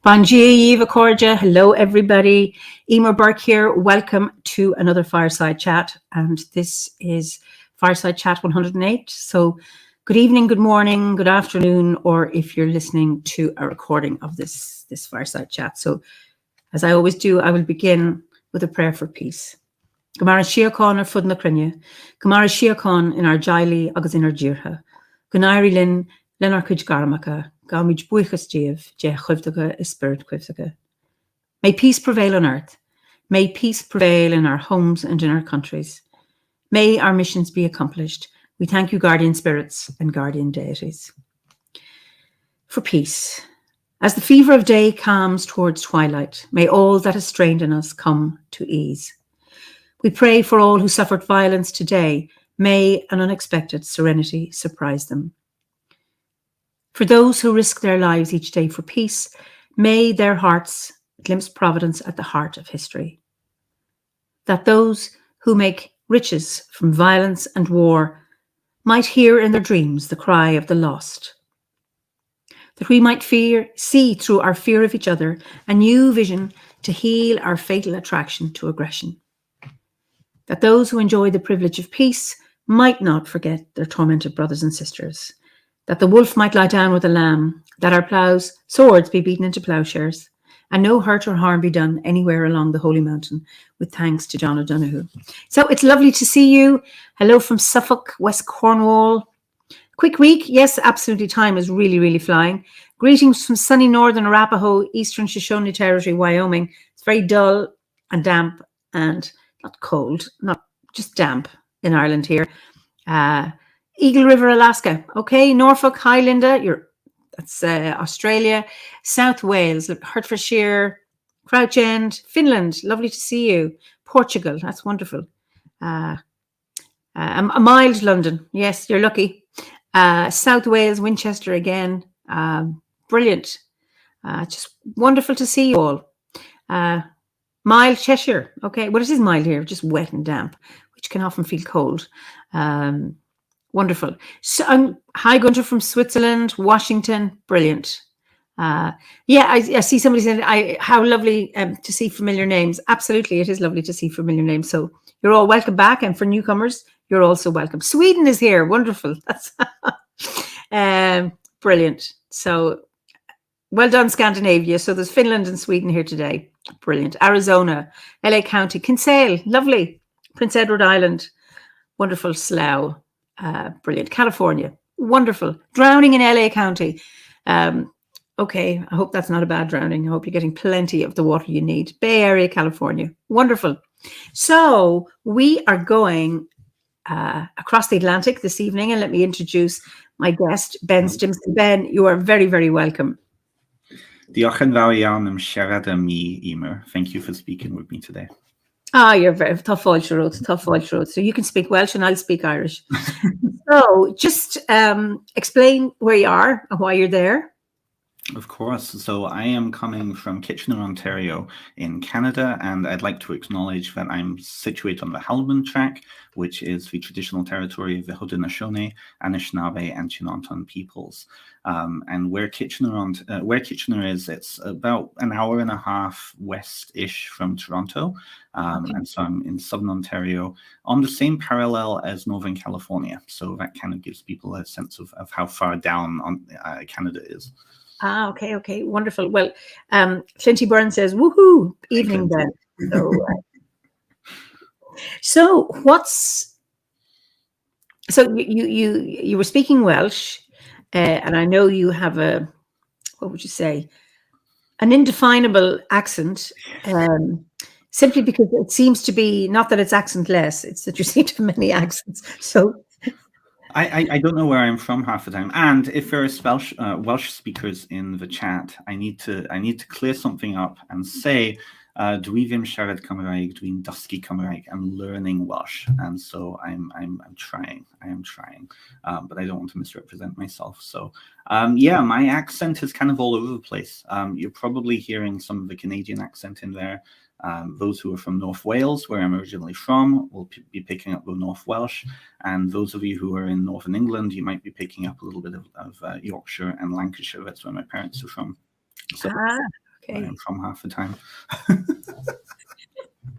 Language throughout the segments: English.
Bonjour, Eva Corja. Hello, everybody. Eimear Burke here. Welcome to another Fireside Chat. And this is Fireside Chat 108. So good evening, good morning, good afternoon, or if you're listening to a recording of this Fireside Chat. So as I always do, I will begin with a prayer for peace. Gomara Shiakon ar fud na crinne. Gomara Shiakon in our jaili agus in our jirha. Gunairi lin ar cuid garmacha. Gamid buichas div, je chuvdaga is spirit quivdaga. May peace prevail on earth. May peace prevail in our homes and in our countries. May our missions be accomplished. We thank you, guardian spirits and guardian deities. For peace. As the fever of day calms towards twilight, may all that is strained in us come to ease. We pray for all who suffered violence today. May an unexpected serenity surprise them. For those who risk their lives each day for peace, may their hearts glimpse providence at the heart of history. That those who make riches from violence and war might hear in their dreams the cry of the lost. That we might see through our fear of each other a new vision to heal our fatal attraction to aggression. That those who enjoy the privilege of peace might not forget their tormented brothers and sisters. That the wolf might lie down with the lamb, that our swords be beaten into plowshares, and no hurt or harm be done anywhere along the Holy Mountain, with thanks to John O'Donoghue. So it's lovely to see you. Hello from Suffolk, West Cornwall. Quick week. Yes, absolutely. Time is really, really flying. Greetings from sunny northern Arapaho, eastern Shoshone Territory, Wyoming. It's very dull and damp and not cold, not just damp in Ireland here. Eagle River, Alaska. Okay, Norfolk, hi Linda. That's Australia. South Wales, Hertfordshire, Crouch End, Finland. Lovely to see you. Portugal, that's wonderful. A mild London. Yes, you're lucky. South Wales, Winchester again. Brilliant. Just wonderful to see you all. Mild Cheshire. Okay, what is mild here? Just wet and damp, which can often feel cold. Wonderful. So, hi, Gunter from Switzerland, Washington. Brilliant. I see somebody saying, how lovely to see familiar names. Absolutely, it is lovely to see familiar names. So you're all welcome back. And for newcomers, you're also welcome. Sweden is here. Wonderful. That's brilliant. So well done, Scandinavia. So there's Finland and Sweden here today. Brilliant. Arizona, LA County, Kinsale. Lovely. Prince Edward Island. Wonderful. Slough. Brilliant. California, wonderful. Drowning in LA County. Okay, I hope that's not a bad drowning. I hope you're getting plenty of the water you need. Bay Area, California, wonderful. So we are going across the Atlantic this evening, and let me introduce my guest, Ben Stimson. Ben, you are very, very welcome. Diolch yn fawr iawn am siarad â mi, Eimear. Thank you for speaking with me today. You're very tough. So you can speak Welsh and I'll speak Irish. So just explain where you are and why you're there. Of course. So I am coming from Kitchener, Ontario in Canada, and I'd like to acknowledge that I'm situated on the Haldimand Track, which is the traditional territory of the Haudenosaunee, Anishinaabe, and Chinonton peoples. And where Kitchener is, it's about an hour and a half west-ish from Toronto. Okay. And so I'm in Southern Ontario on the same parallel as Northern California. So that kind of gives people a sense of how far down Canada is. Okay, wonderful. Well, Flinty Byrne says, woohoo, evening then. So you were speaking Welsh, and I know you have an indefinable accent, simply because it seems to be, not that it's accentless, it's that you seem to have many accents. So I don't know where I'm from half the time, and if there are Welsh speakers in the chat, I need to clear something up and say Dwi'n siarad Cymraeg, dwi'n dysgu Cymraeg. I'm learning Welsh, and so I'm trying. I am trying, but I don't want to misrepresent myself. So yeah, my accent is kind of all over the place. You're probably hearing some of the Canadian accent in there. Those who are from North Wales, where I'm originally from, will be picking up the North Welsh. And those of you who are in Northern England, you might be picking up a little bit of Yorkshire and Lancashire. That's where my parents are from. So okay. I'm from half the time.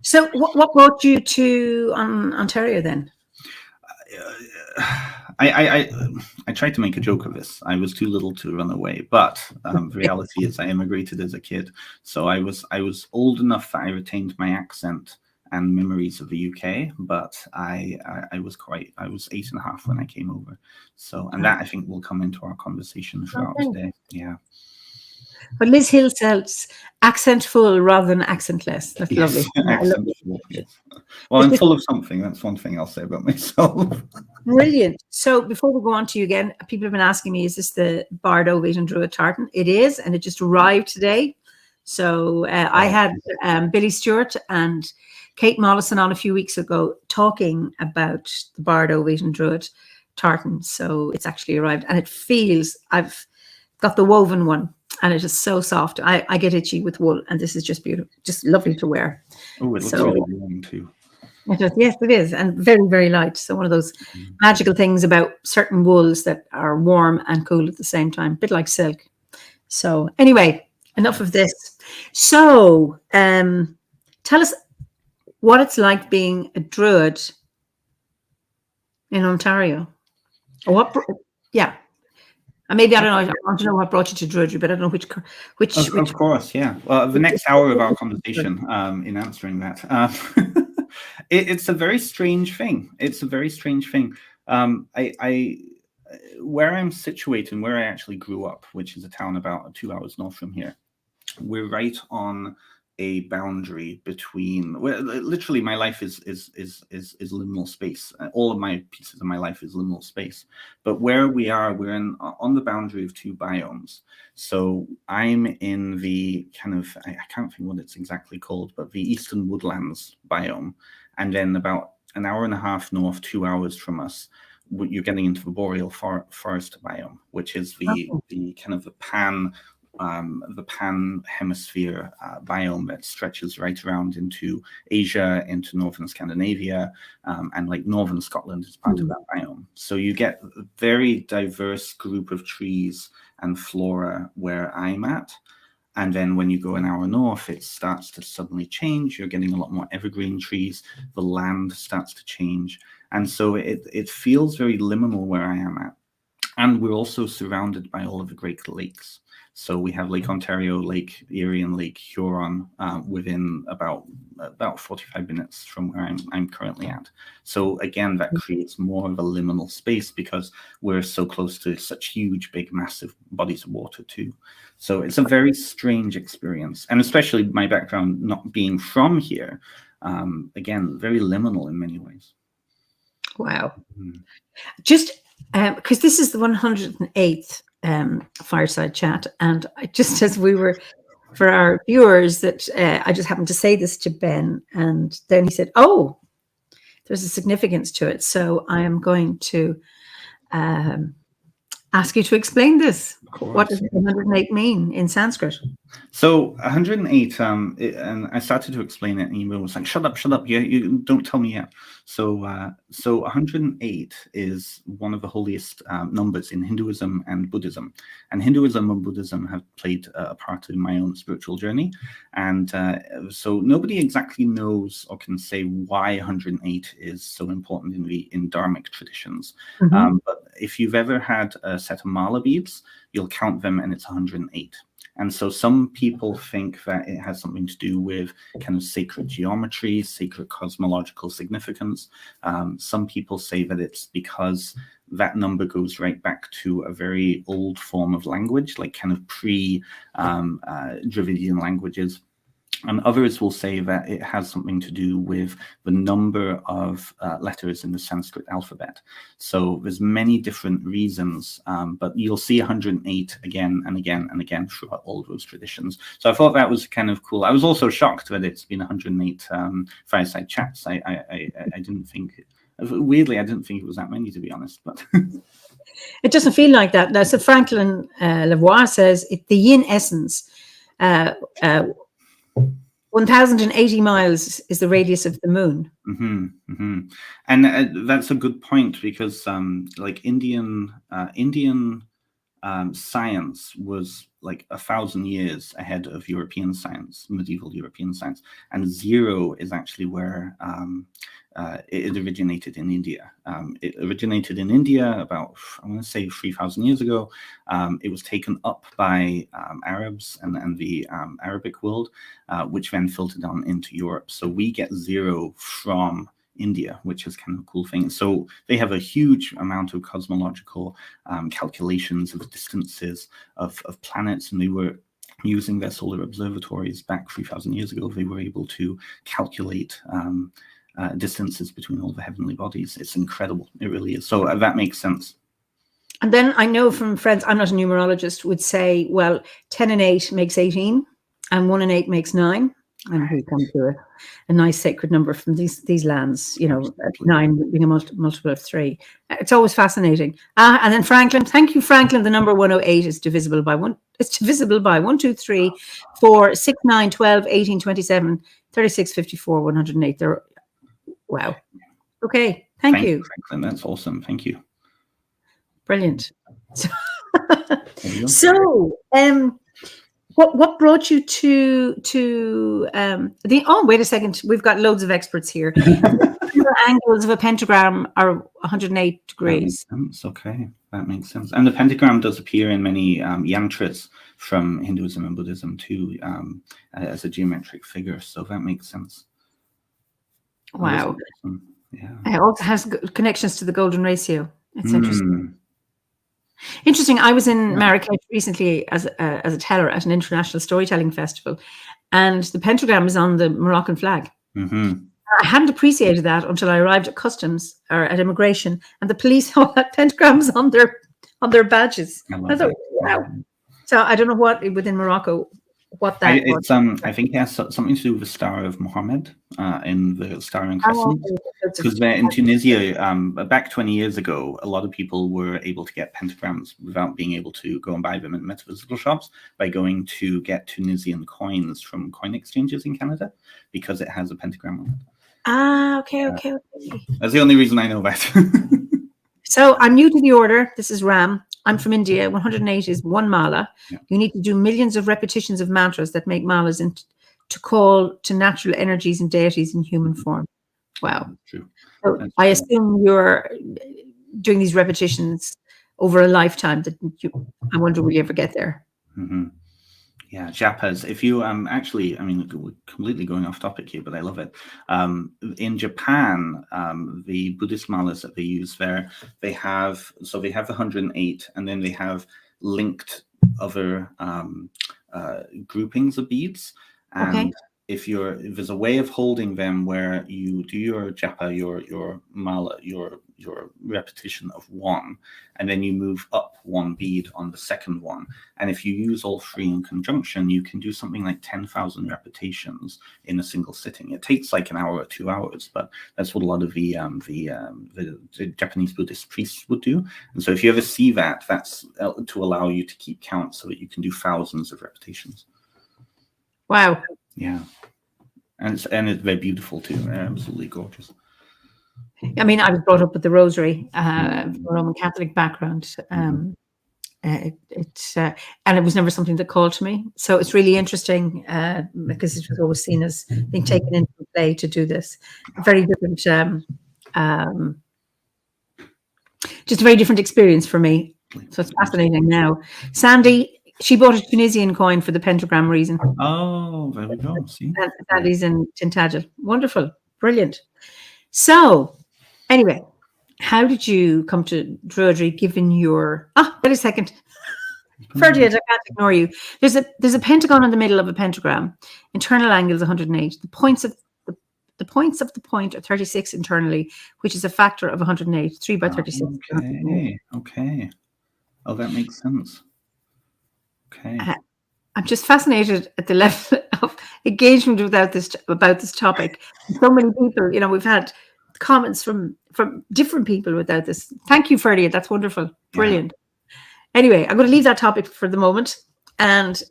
So what brought you to Ontario then? I tried to make a joke of this. I was too little to run away, but the reality is I immigrated as a kid. So I was old enough that I retained my accent and memories of the UK, but I was 8.5 when I came over. So, and that I think will come into our conversation throughout today. Yeah. But Liz Hill says accentful rather than accentless. That's lovely. Accentful, yes. Well, I'm full of something. That's one thing I'll say about myself. Brilliant. So before we go on to you again, people have been asking me, is this the Bardo Wheat and Druid tartan? It is, and it just arrived today. So I had Billy Stewart and Kate Mollison on a few weeks ago talking about the Bardo Wheat and Druid tartan. So it's actually arrived, and it feels, I've got the woven one, and it is so soft. I get itchy with wool, and this is just beautiful, just lovely to wear. Oh, it looks really warm too. Yes, it is, and very, very light. So one of those magical things about certain wools that are warm and cool at the same time, a bit like silk. So anyway, enough of this. So tell us what it's like being a Druid in Ontario. Or yeah. And maybe, I don't know, I want to know what brought you to Druidry, but I don't know which. Of course, yeah. Well, the next hour of our conversation in answering that. It's a very strange thing. It's a very strange thing. Where I'm situated, where I actually grew up, which is a town about 2 hours north from here, we're right on a boundary between, well, literally my life is liminal space. All of my pieces of my life is liminal space. But where we are, we're on the boundary of two biomes. So I'm in the kind of, I can't think what it's exactly called, but the Eastern Woodlands biome. And then about an hour and a half north, 2 hours from us, you're getting into the Boreal Forest biome, which is the kind of the pan hemisphere biome that stretches right around into Asia, into northern Scandinavia, and like northern Scotland is part of that biome. So you get a very diverse group of trees and flora where I'm at. And then when you go an hour north, it starts to suddenly change. You're getting a lot more evergreen trees. The land starts to change. And so it feels very liminal where I am at. And we're also surrounded by all of the Great Lakes. So we have Lake Ontario, Lake Erie, and Lake Huron within about 45 minutes from where I'm currently at. So again, that creates more of a liminal space because we're so close to such huge, big, massive bodies of water too. So it's a very strange experience. And especially my background not being from here, again, very liminal in many ways. Wow. Just because this is the 108th Fireside Chat, and just as we were, for our viewers, that I just happened to say this to Ben, and then he said, "Oh, there's a significance to it." So I am going to ask you to explain this. What does 108 mean in Sanskrit? So 108, and I started to explain it, and Eimear was like, "Shut up! You don't tell me yet." So 108 is one of the holiest numbers in Hinduism and Buddhism, and Hinduism and Buddhism have played a part in my own spiritual journey, and so nobody exactly knows or can say why 108 is so important in dharmic traditions. But if you've ever had a set of mala beads, you'll count them, and it's 108. And so some people think that it has something to do with kind of sacred geometry, sacred cosmological significance. Some people say that it's because that number goes right back to a very old form of language, like kind of pre-Dravidian languages. And others will say that it has something to do with the number of letters in the Sanskrit alphabet. So there's many different reasons, but you'll see 108 again and again and again throughout all those traditions. So I thought that was kind of cool. I was also shocked that it's been 108 fireside chats. I didn't think, weirdly, I didn't think it was that many, to be honest. But it doesn't feel like that. Now, so Franklin Lavoie says the yin essence. 1,080 miles is the radius of the moon. And that's a good point, because like Indian science was like 1,000 years ahead of European science, medieval European science, and 0 is actually where it originated in India. It originated in India about, I want to say, 3,000 years ago. It was taken up by Arabs and the Arabic world, which then filtered on into Europe. So we get 0 from India, which is kind of a cool thing. So they have a huge amount of cosmological calculations of distances of planets, and they were using their solar observatories back 3,000 years ago. They were able to calculate distances between all the heavenly bodies. It's incredible. It really is. So that makes sense. And then I know from friends, I'm not a numerologist, would say, well, 10 and 8 makes 18, and 1 and 8 makes 9. And we come to a nice sacred number from these lands, you know, 9 being a multiple of 3. It's always fascinating. And then Franklin, thank you, Franklin. The number 108 is divisible by 1. It's divisible by 1, 2, 3, 4, 6, 9, 12, 18, 27, 36, 54, 108. Wow. Okay. Thank you, Franklin. That's awesome. Thank you. Brilliant. So, what brought you to the? Oh, wait a second. We've got loads of experts here. The angles of a pentagram are 108 degrees. Okay, that makes sense. And the pentagram does appear in many yantras from Hinduism and Buddhism too, as a geometric figure. So that makes sense. Wow. Yeah. It also has connections to the golden ratio. It's interesting. Interesting. I was in Marrakech recently as a teller at an international storytelling festival, and the pentagram is on the Moroccan flag. I hadn't appreciated that until I arrived at customs or at immigration, and the police all had pentagrams on their badges. I thought, wow. So I don't know what within Morocco. What that was. I think it has something to do with the Star of Muhammad in the Star and Crescent. Because in Tunisia, back 20 years ago, a lot of people were able to get pentagrams without being able to go and buy them in metaphysical shops by going to get Tunisian coins from coin exchanges in Canada, because it has a pentagram on it. Okay. That's the only reason I know that. So I'm new to the order. This is Ram. I'm from India. 108 is 1 mala. Yeah. You need to do millions of repetitions of mantras that make malas to call to natural energies and deities in human form. Wow. That's true. So I assume you're doing these repetitions over a lifetime. I wonder, will you ever get there? Yeah, japas. If you actually, I mean, we're completely going off topic here, but I love it. In Japan, the Buddhist malas that they use there, they have the 108, and then they have linked other groupings of beads. And if there's a way of holding them where you do your japa, your mala, your repetition of 1, and then you move up 1 bead on the second one. And if you use all 3 in conjunction, you can do something like 10,000 repetitions in a single sitting. It takes like an hour or 2 hours, but that's what a lot of the Japanese Buddhist priests would do. And so if you ever see that, that's to allow you to keep count so that you can do thousands of repetitions. Wow. Yeah. And it's very beautiful too. Absolutely gorgeous. I mean, I was brought up with the rosary, Roman Catholic background. And it was never something that called to me. So it's really interesting because it was always seen as being taken into play to do this. Very different, just a very different experience for me. So it's fascinating now. Sandy, she bought a Tunisian coin for the pentagram reason. Oh, there we go. See? Sandy's in Tintagel. Wonderful. Brilliant. So, anyway, how did you come to Druidry given your... wait a second. Ferdiad, I can't ignore you. There's a pentagon in the middle of a pentagram. Internal angle is 108. The points of the point are 36 internally, which is a factor of 108. 3 by 36. Okay. Oh, that makes sense. Okay. I'm just fascinated at the level of engagement about this topic. So many people, we've had comments from different people about this. Thank you, Ferdiad. That's wonderful. Brilliant. Yeah. Anyway, I'm going to leave that topic for the moment. And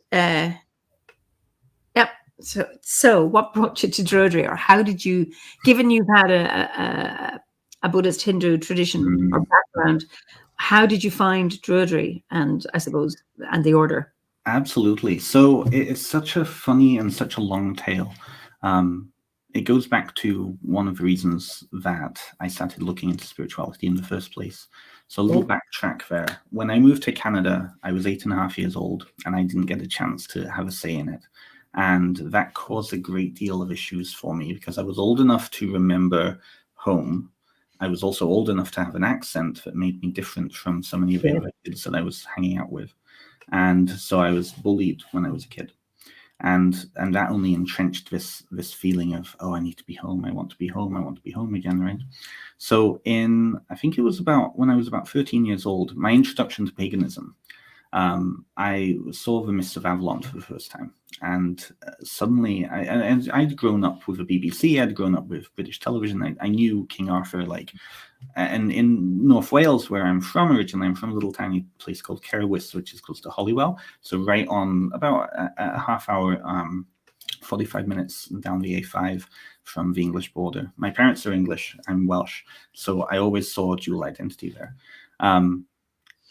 so what brought you to Druidry, or how did you, given you've had a Buddhist Hindu tradition or background, how did you find Druidry and the order? Absolutely. So it's such a funny and such a long tale. It goes back to one of the reasons that I started looking into spirituality in the first place. So a little backtrack there. When I moved to Canada, I was 8.5 years old, and I didn't get a chance to have a say in it. And that caused a great deal of issues for me because I was old enough to remember home. I was also old enough to have an accent that made me different from so many of the other kids that I was hanging out with. And so I was bullied when I was a kid. And that only entrenched this feeling of, I need to be home. I want to be home. I want to be home again, right? So I think it was when I was about 13 years old, my introduction to paganism, I saw the Mists of Avalon for the first time. And suddenly, I'd grown up with the BBC. I'd grown up with British television. I knew King Arthur, and in North Wales, where I'm from originally, I'm from a little tiny place called Cerwis, which is close to Holywell. So right on about a half hour, 45 minutes down the A5 from the English border. My parents are English. I'm Welsh. So I always saw dual identity there.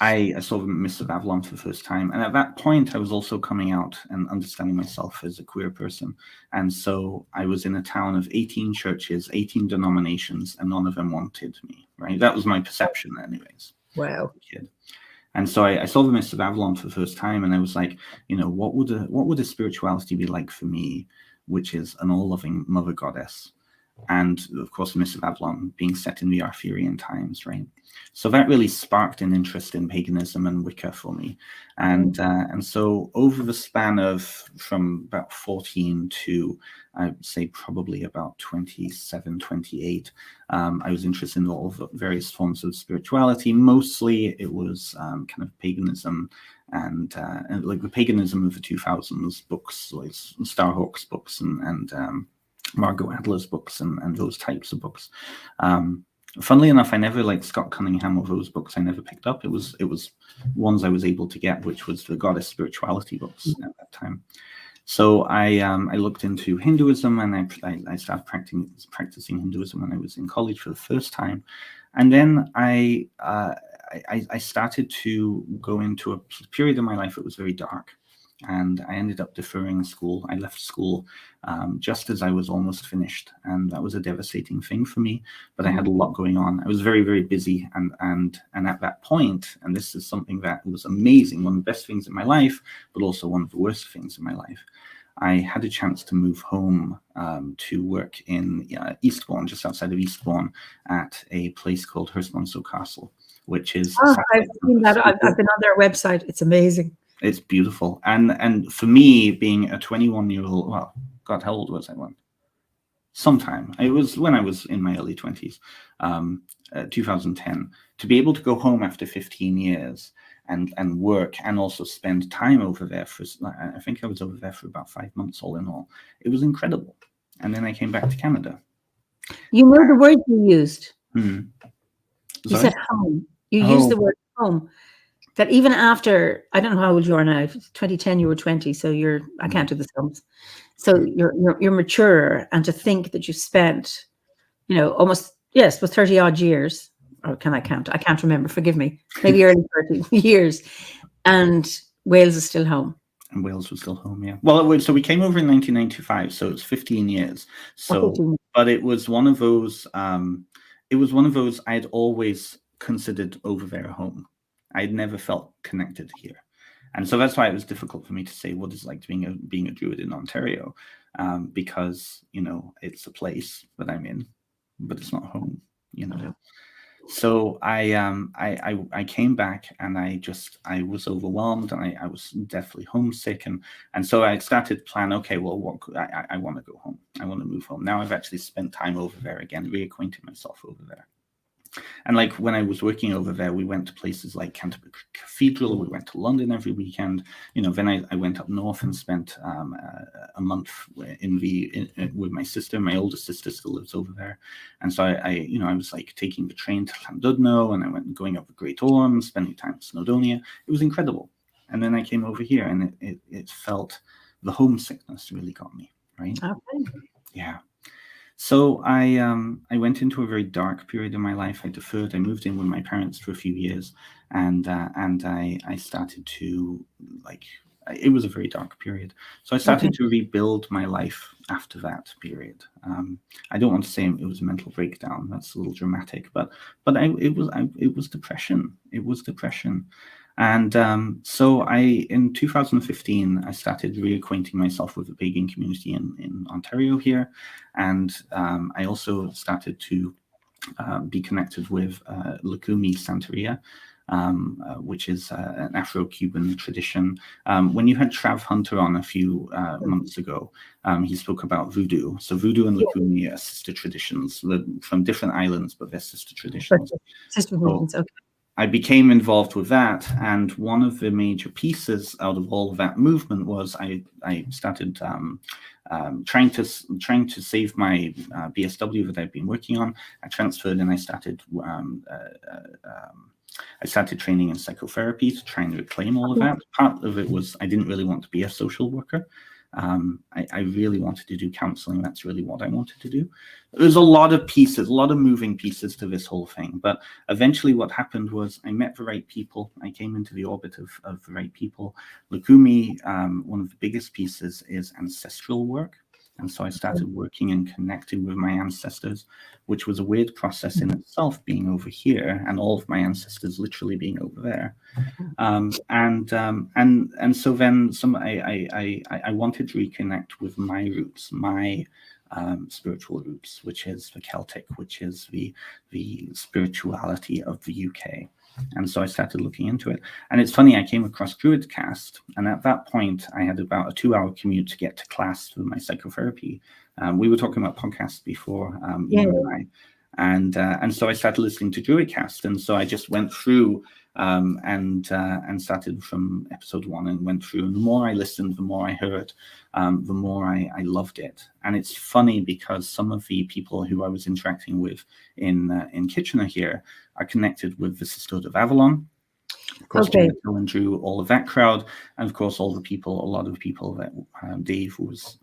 I saw the Mists of Avalon for the first time. And at that point, I was also coming out and understanding myself as a queer person. And so I was in a town of 18 churches, 18 denominations, and none of them wanted me, right? That was my perception anyways. Wow. Kid. And so I saw the Mists of Avalon for the first time, and I was like, what would a spirituality be like for me, which is an all-loving mother goddess? And of course, the Mists of Avalon being set in the Arthurian times, right? So that really sparked an interest in paganism and Wicca for me. And so over the span of from about 14 to, I would say, probably about 27, 28, I was interested in all the various forms of spirituality. Mostly it was kind of paganism and like the paganism of the 2000s books, like Starhawk's books and Margot Adler's books and those types of books. Funnily enough, I never liked Scott Cunningham or those books. I never picked up. It was ones I was able to get, which was the goddess spirituality books at that time. So I looked into Hinduism, and I started practicing Hinduism when I was in college for the first time, and then I started to go into a period of my life that was very dark. And I ended up deferring school. I left school just as I was almost finished. And that was a devastating thing for me. But I had a lot going on. I was very, very busy. And at that point, and this is something that was amazing, one of the best things in my life, but also one of the worst things in my life, I had a chance to move home to work in Eastbourne, just outside of Eastbourne, at a place called Hurstmonceux Castle, which is... I've seen that. I've been on their website. It's amazing. It's beautiful. And for me, being a 21-year-old, well, God, how old was I then? Sometime. It was when I was in my early 20s, 2010. To be able to go home after 15 years and work and also spend time over there for, I think I was over there for about 5 months all in all. It was incredible. And then I came back to Canada. You know the word you used. You said home. You used the word home. That even after, I don't know how old you are now, 2010 you were 20, so I can't do the sums. So you're mature, and to think that you spent, almost, yes, with 30 odd years, or can I count? I can't remember, forgive me, maybe early 30 years, and Wales is still home. And Wales was still home, yeah. Well, so we came over in 1995, so it's 15 years. So, but it was one of those, I'd always considered over there home. I'd never felt connected here. And so that's why it was difficult for me to say what it's like being a Druid in Ontario, because, it's a place that I'm in, but it's not home, So I came back, and I was overwhelmed, and I was deathly homesick, and so I started to plan. Okay, well, I want to go home. I want to move home. Now I've actually spent time over there again, reacquainting myself over there. And like when I was working over there, we went to places like Canterbury Cathedral. We went to London every weekend. Then I went up north and spent a month with my sister. My older sister still lives over there, and so I was like taking the train to Llandudno, and I went going up the Great Orme, spending time in Snowdonia. It was incredible. And then I came over here, and it felt the homesickness really got me. Right? Okay. Yeah. So I went into a very dark period in my life. I deferred. I moved in with my parents for a few years, and I started to it was a very dark period. So I started to rebuild my life after that period. I don't want to say it was a mental breakdown. That's a little dramatic, but it was depression. It was depression. And so in 2015, I started reacquainting myself with the pagan community in Ontario here. And I also started to be connected with Lukumi Santeria, which is an Afro-Cuban tradition. When you had Trav Hunter on a few months ago, he spoke about voodoo. So voodoo and Lukumi are sister traditions from different islands, but they're sister traditions. Sister movements, okay. I became involved with that, and one of the major pieces out of all of that movement was I started trying to save my BSW that I've been working on. I transferred, and I started training in psychotherapy to try and reclaim all of that. Part of it was I didn't really want to be a social worker. I really wanted to do counseling. That's really what I wanted to do. There's a lot of pieces, a lot of moving pieces to this whole thing. But eventually what happened was I met the right people. I came into the orbit of the right people. Lukumi, one of the biggest pieces is ancestral work. And so I started working and connecting with my ancestors, which was a weird process in itself, being over here and all of my ancestors literally being over there. And so then I wanted to reconnect with my roots, my spiritual roots, which is the Celtic, which is the spirituality of the UK. And so I started looking into it. And it's funny, I came across Druidcast, and at that point, I had about a 2-hour commute to get to class for my psychotherapy. We were talking about podcasts before, you and I. And so I started listening to Druidcast. And so I just went through and started from episode 1 and went through. And the more I listened, the more I heard, the more I loved it. And it's funny because some of the people who I was interacting with in Kitchener here are connected with the Sisterhood of Avalon. Of course, Phil and Drew, all of that crowd, and of course, a lot of the people that Dave was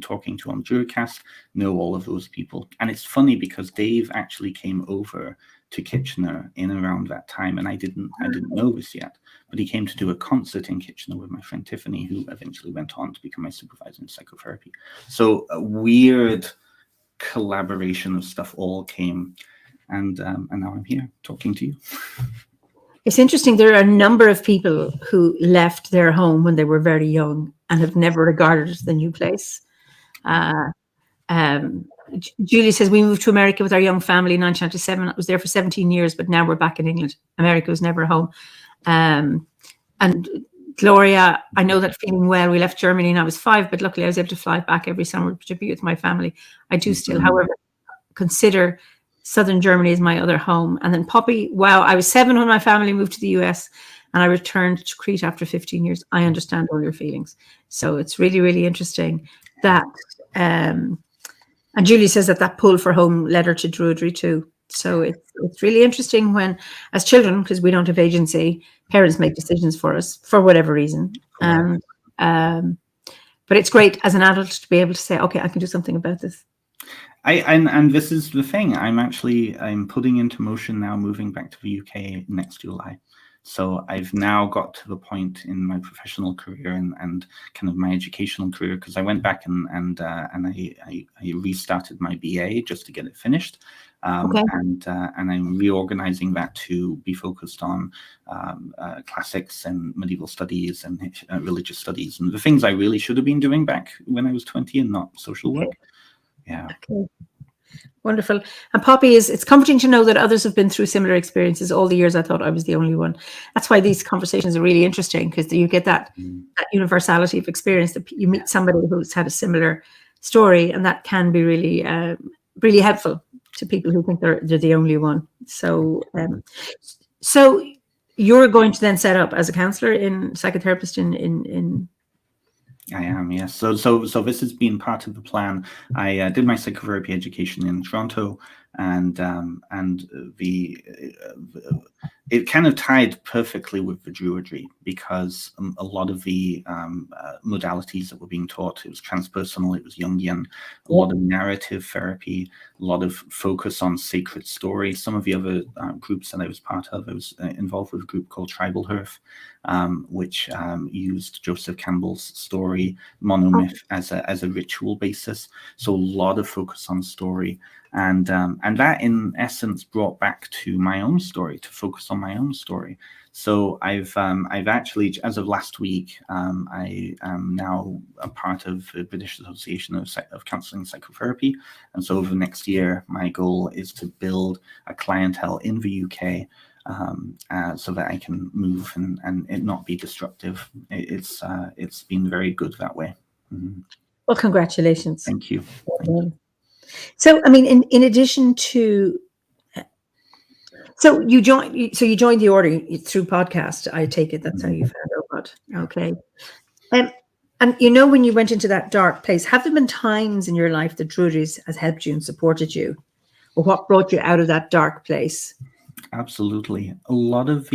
talking to on Druidcast know all of those people. And it's funny because Dave actually came over to Kitchener in around that time, and I didn't know this yet, but he came to do a concert in Kitchener with my friend Tiffany, who eventually went on to become my supervisor in psychotherapy. So a weird collaboration of stuff all came, and now I'm here talking to you. It's interesting. There are a number of people who left their home when they were very young and have never regarded it as the new place. Julie says, we moved to America with our young family in 1997. I was there for 17 years, but now we're back in England. America was never home. And Gloria, I know that feeling well. We left Germany and I was 5, but luckily I was able to fly back every summer to be with my family. I do still, however, consider Southern Germany is my other home. And then Poppy, wow, I was 7 when my family moved to the US and I returned to Crete after 15 years. I understand all your feelings. So it's really, really interesting that, and Julie says that pull for home led her to Druidry too. So it's really interesting when, as children, because we don't have agency, parents make decisions for us for whatever reason. But it's great as an adult to be able to say, okay, I can do something about this. And this is the thing. I'm putting into motion now, moving back to the UK next July. So I've now got to the point in my professional career and kind of my educational career, because I went back and I restarted my BA just to get it finished. And I'm reorganizing that to be focused on classics and medieval studies and religious studies and the things I really should have been doing back when I was 20 and not social work. Yeah. Okay. Wonderful. And Poppy, it's comforting to know that others have been through similar experiences. All the years I thought I was the only one. That's why these conversations are really interesting, because you get that universality of experience, that you meet somebody who's had a similar story, and that can be really, really helpful to people who think they're the only one. So, so you're going to then set up as a counsellor in psychotherapist in I am, yes. So this has been part of the plan. I did my psychotherapy education in Toronto, and it kind of tied perfectly with the Druidry, because a lot of the modalities that were being taught, it was transpersonal, it was Jungian, a lot of narrative therapy, a lot of focus on sacred story. Some of the other groups that I was part of, I was involved with a group called Tribal Hearth, which used Joseph Campbell's story, monomyth, as a ritual basis. So a lot of focus on story. And that, in essence, brought back to my own story, to focus on my own story. So I've actually, as of last week, I am now a part of the British Association of Counselling and Psychotherapy. And so over the next year, my goal is to build a clientele in the UK, so that I can move and it not be disruptive. It's been very good that way. Mm-hmm. Well, congratulations. Thank you. So, I mean, in addition to, so you joined the order through podcast. I take it that's how you found out about. Okay. And when you went into that dark place, have there been times in your life that Druidry has helped you and supported you, or what brought you out of that dark place? Absolutely. A lot of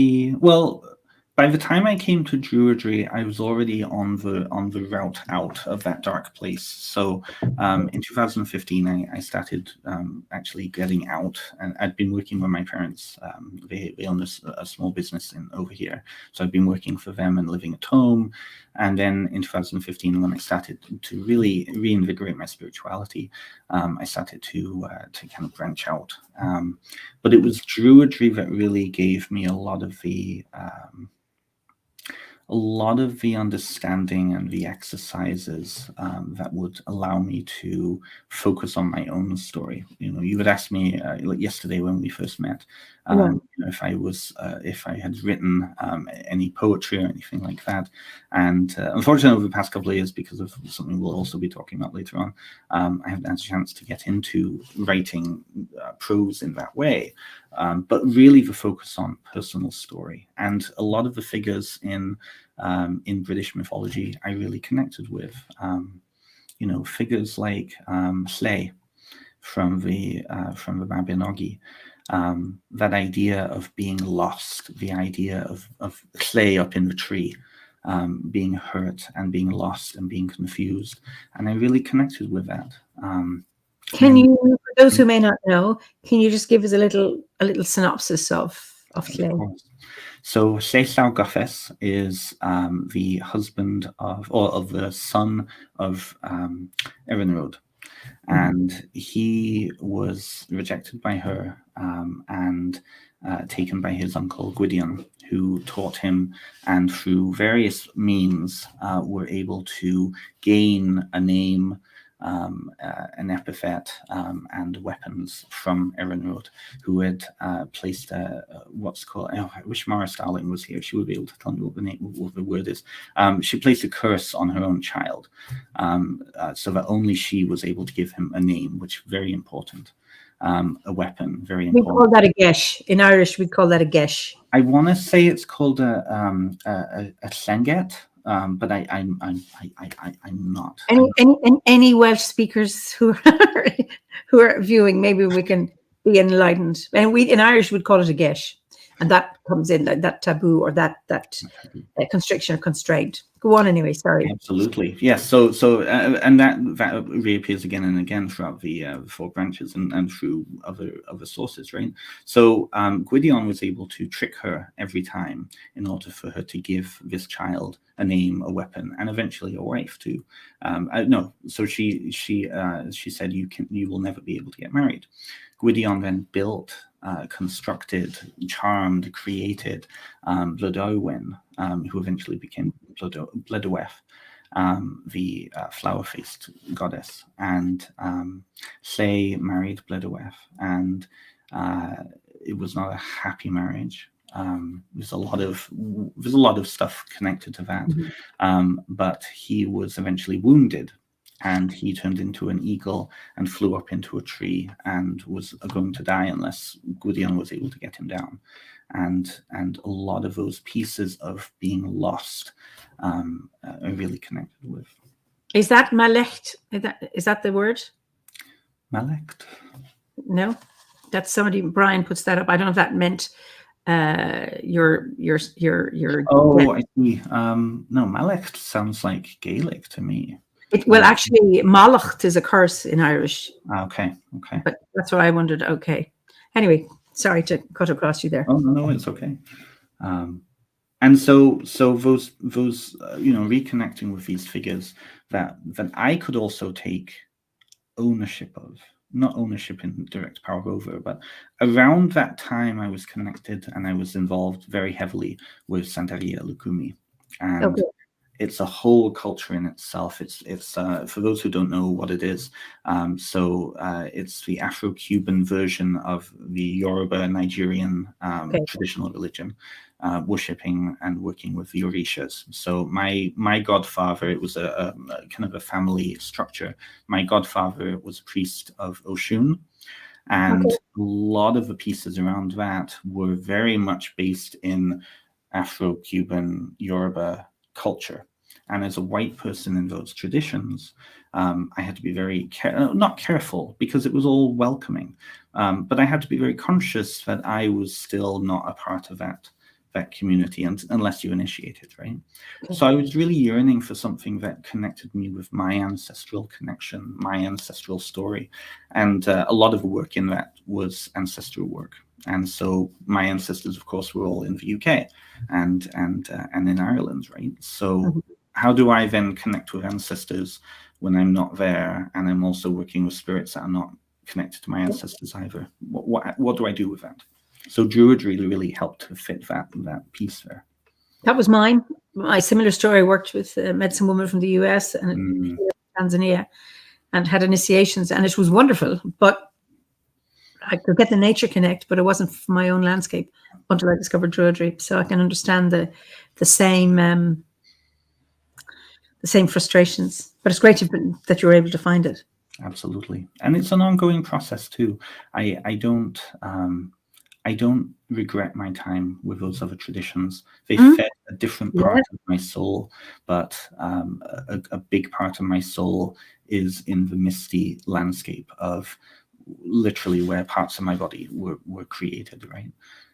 by the time I came to Druidry, I was already on the route out of that dark place. So in 2015, I started actually getting out, and I'd been working with my parents. They own a small business over here, so I'd been working for them and living at home. And then in 2015, when I started to really reinvigorate my spirituality, I started to kind of branch out. But it was Druidry that really gave me a lot of the understanding and the exercises that would allow me to focus on my own story. You had asked me like yesterday when we first met, if I had written any poetry or anything like that. And unfortunately, over the past couple of years, because of something we'll also be talking about later on, I haven't had a chance to get into writing prose in that way. But really the focus on personal story, and a lot of the figures in British mythology I really connected with. Figures like Lle from the Mabinogi. That idea of being lost, the idea of Lle up in the tree, being hurt and being lost and being confused, and I really connected with that. Can you, for those who may not know, can you just give us a little synopsis of Lle? So Lle Llaw Gyffes is the husband of the son of Erenrod, and he was rejected by her and taken by his uncle Gwydion, who taught him, and through various means were able to gain a name, an epithet, and weapons from Erenrod, who had placed what's called, I wish Mara Starling was here, she would be able to tell me what the word is. She placed a curse on her own child, so that only she was able to give him a name, which is very important. A weapon, very important. We call that a gesh. In Irish, we call that a gesh. I want to say it's called a llenget. But I'm not. Any Welsh speakers who are viewing, maybe we can be enlightened. And we in Irish would call it a gesh, and that comes in that taboo or that constriction or constraint. Go on anyway. Sorry. Absolutely, yes. So and that reappears again and again throughout the four branches and through other sources, right? So Gwydion was able to trick her every time in order for her to give this child a name, a weapon, and eventually a wife too. No, so she said you will never be able to get married. Gwydion then built, constructed, charmed, created Blodeuwyn, who eventually became Blodeuwedd. the flower-faced goddess, and Lle married Blydaweth, and it was not a happy marriage. There's a lot of stuff connected to that, but he was eventually wounded, and he turned into an eagle and flew up into a tree and was going to die unless Gwydion was able to get him down. And a lot of those pieces of being lost are really connected with. Is that Malecht? Is that the word? Malecht? No, that's somebody. Brian puts that up. I don't know if that meant your. Oh, I see. No, Malecht sounds like Gaelic to me. Well, actually, Malacht is a curse in Irish. Okay. But that's what I wondered. Okay. Anyway, sorry to cut across you there. Oh no, it's okay. And so those reconnecting with these figures that I could also take ownership of, not ownership in direct power over, but around that time I was connected and I was involved very heavily with Santeria Lukumi, and it's a whole culture in itself. It's for those who don't know what it is. It's the Afro-Cuban version of the Yoruba Nigerian traditional religion, worshipping and working with the Orishas. So my godfather, it was a kind of a family structure. My godfather was a priest of Oshun, and a lot of the pieces around that were very much based in Afro-Cuban Yoruba culture. And as a white person in those traditions, I had to be very not careful, because it was all welcoming, but I had to be very conscious that I was still not a part of that community, unless you initiate it, right? So I was really yearning for something that connected me with my ancestral connection, my ancestral story, and a lot of the work in that was ancestral work. And so my ancestors, of course, were all in the UK and in Ireland, right? So how do I then connect with ancestors when I'm not there, and I'm also working with spirits that are not connected to my ancestors either? What do I do with that? So Druidry really helped to fit that piece there. That was mine. My similar story. I worked with a medicine woman from the US and Tanzania, and had initiations, and it was wonderful. But I could get the nature connect, but it wasn't for my own landscape until I discovered Druidry. So I can understand the same frustrations. But it's great that you were able to find it. Absolutely, and it's an ongoing process too. I don't regret my time with those other traditions. They fed a different part of my soul, but a big part of my soul is in the misty landscape of literally where parts of my body were created, right?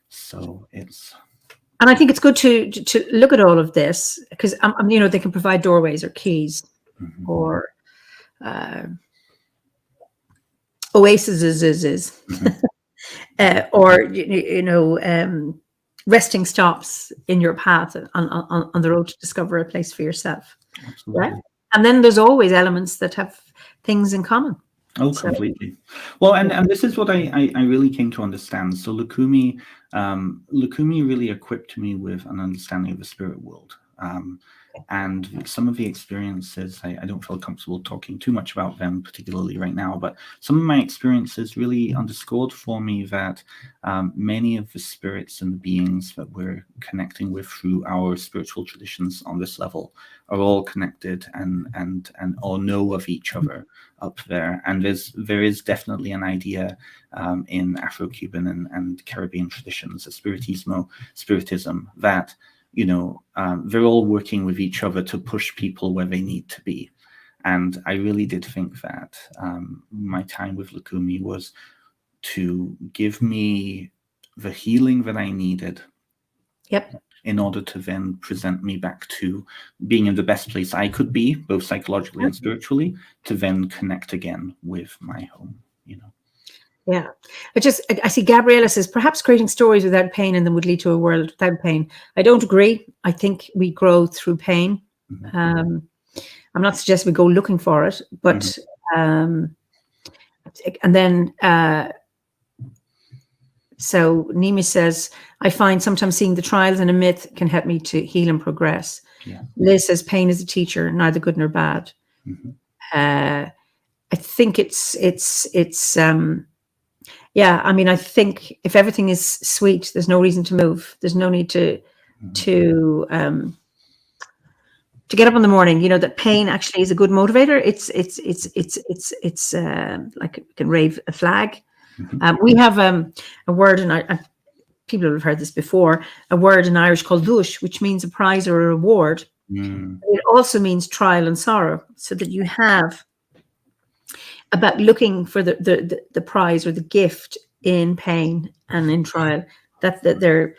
So it's... And I think it's good to look at all of this, because they can provide doorways or keys, or oases, or resting stops in your path on the road to discover a place for yourself. Absolutely. Right? And then there's always elements that have things in common. Oh, completely. Well, and this is what I really came to understand. So Lukumi really equipped me with an understanding of the spirit world. And some of the experiences, I don't feel comfortable talking too much about them, particularly right now, but some of my experiences really underscored for me that many of the spirits and the beings that we're connecting with through our spiritual traditions on this level are all connected and all know of each other up there. And there is definitely an idea in Afro-Cuban and Caribbean traditions, a spiritism, that they're all working with each other to push people where they need to be. And I really did think that my time with Lukumi was to give me the healing that I needed. Yep. In order to then present me back to being in the best place I could be, both psychologically and spiritually, to then connect again with my home, Yeah. I see Gabriella says, perhaps creating stories without pain in them would lead to a world without pain. I don't agree. I think we grow through pain. I'm not suggesting we go looking for it, but and then so Nimi says, I find sometimes seeing the trials in a myth can help me to heal and progress. Yeah. Liz says pain is a teacher, neither good nor bad. Mm-hmm. I think it's yeah. I mean, I think if everything is sweet, there's no reason to move. There's no need to get up in the morning. You know that pain actually is a good motivator. It's like you can wave a flag. Mm-hmm. We have a word, and people have heard this before. A word in Irish called dush, which means a prize or a reward. Mm. It also means trial and sorrow, so that you have about looking for the prize or the gift in pain and in trial. That they're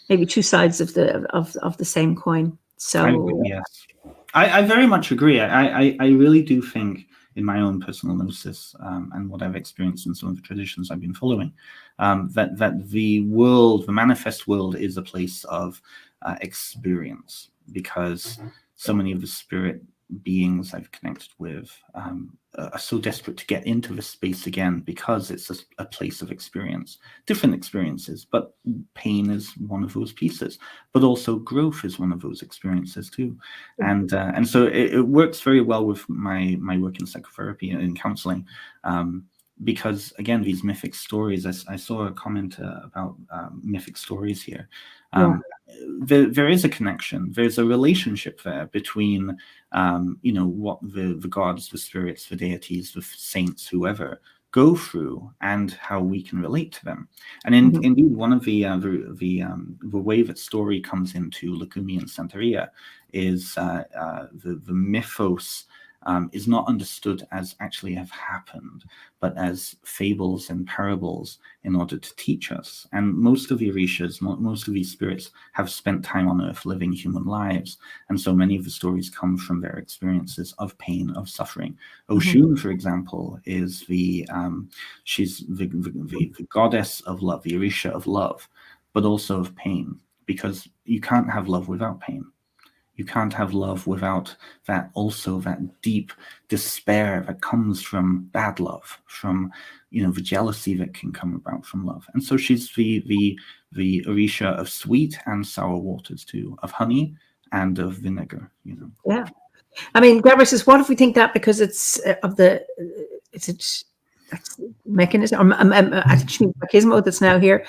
maybe two sides of the same coin. So Yes, I very much agree. I really do think, in my own personal gnosis and what I've experienced in some of the traditions I've been following, that the world, the manifest world, is a place of experience, because so many of the spirit beings I've connected with are so desperate to get into this space again, because it's a place of experience, different experiences, but pain is one of those pieces, but also growth is one of those experiences too. And so it works very well with my work in psychotherapy and in counseling, because again, these mythic stories, I saw a comment about mythic stories here. There is a connection, there's a relationship there between what the gods, the spirits, the deities, the saints, whoever go through, and how we can relate to them. And indeed, one of the way that story comes into Lukumi and Santeria is the mythos is not understood as actually have happened, but as fables and parables in order to teach us. And most of the Orishas, most of these spirits have spent time on Earth living human lives. And so many of the stories come from their experiences of pain, of suffering. Oshun, for example, is she's the goddess of love, the Orisha of love, but also of pain, because you can't have love without pain. You can't have love without that deep despair that comes from bad love, from the jealousy that can come about from love. And so she's the Orisha of sweet and sour waters too, of honey and of vinegar. Yeah, I mean, Gabriel says, what if we think that because it's that's mechanism, I think she means machismo that's now here.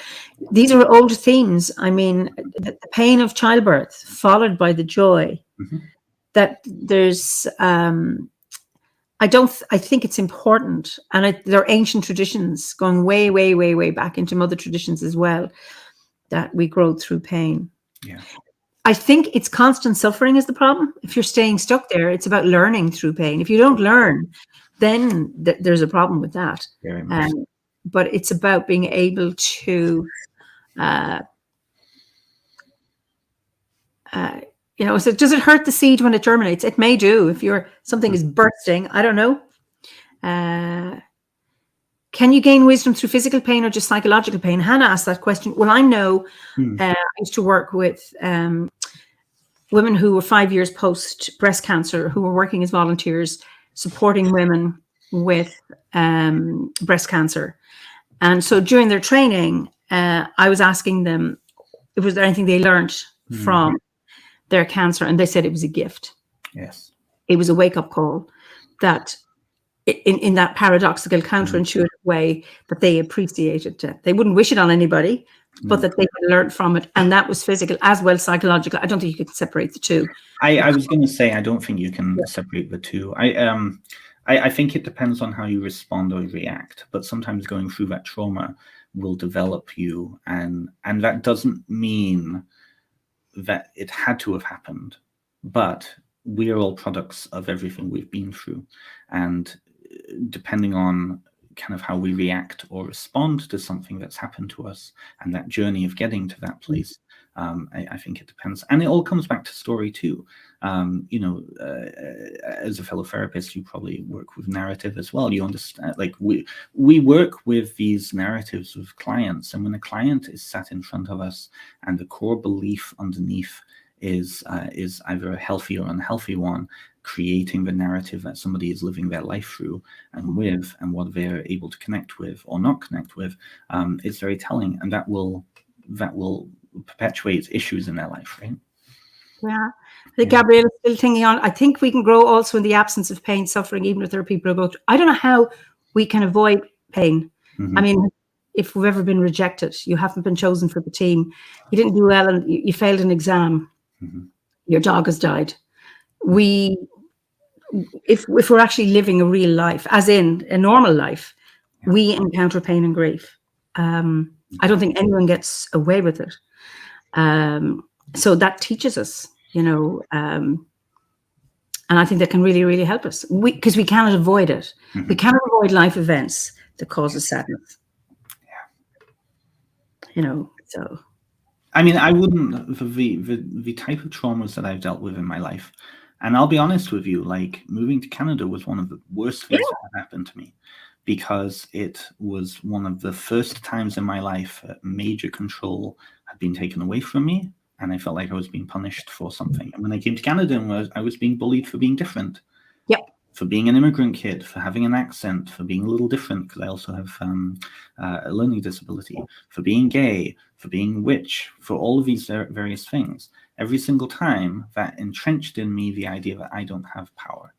These are old themes. I mean, the pain of childbirth followed by the joy. That there's, I think it's important, and there are ancient traditions going way, way, way, way back into mother traditions as well, that we grow through pain. Yeah. I think it's constant suffering is the problem. If you're staying stuck there, it's about learning through pain. If you don't learn, then there's a problem with that. Very much. But it's about being able to, so does it hurt the seed when it germinates? It may do if something is bursting. I don't know. Can you gain wisdom through physical pain or just psychological pain? Hannah asked that question. Well, I know I used to work with women who were 5 years post breast cancer, who were working as volunteers, supporting women with breast cancer. And so during their training, I was asking them, was there anything they learned from their cancer? And they said it was a gift. Yes. It was a wake-up call that in that paradoxical, counterintuitive way, that they appreciated it. They wouldn't wish it on anybody, but that they could learn from it. And that was physical as well as psychological. I don't think you could separate the two. I was going to say, I don't think you can separate the two. I think it depends on how you respond or react, but sometimes going through that trauma will develop you, and that doesn't mean that it had to have happened, but we are all products of everything we've been through, and depending on kind of how we react or respond to something that's happened to us and that journey of getting to that place, I think it depends. And it all comes back to story too. As a fellow therapist, you probably work with narrative as well. You understand, like we work with these narratives with clients, and when a client is sat in front of us and the core belief underneath is either a healthy or unhealthy one, creating the narrative that somebody is living their life through and with, and what they're able to connect with or not connect with, it's very telling, and that will perpetuate issues in their life, right? Yeah. I think Gabrielle is still thinking on. I think we can grow also in the absence of pain, suffering, even if there are people who go through. I don't know how we can avoid pain. I mean, if we've ever been rejected, you haven't been chosen for the team, you didn't do well and you failed an exam, your dog has died. If we're actually living a real life, as in a normal life, we encounter pain and grief. I don't think anyone gets away with it. So that teaches us, and I think that can really, really help us because we cannot avoid it. We cannot avoid life events that causes sadness. So. I mean, I wouldn't, the type of traumas that I've dealt with in my life, and I'll be honest with you, like moving to Canada was one of the worst things that happened to me, because it was one of the first times in my life that major control had been taken away from me, and I felt like I was being punished for something. And when I came to Canada, I was being bullied for being different. Yep. For being an immigrant kid, for having an accent, for being a little different, because I also have a learning disability, for being gay, for being witch, for all of these various things. Every single time, that entrenched in me the idea that I don't have power.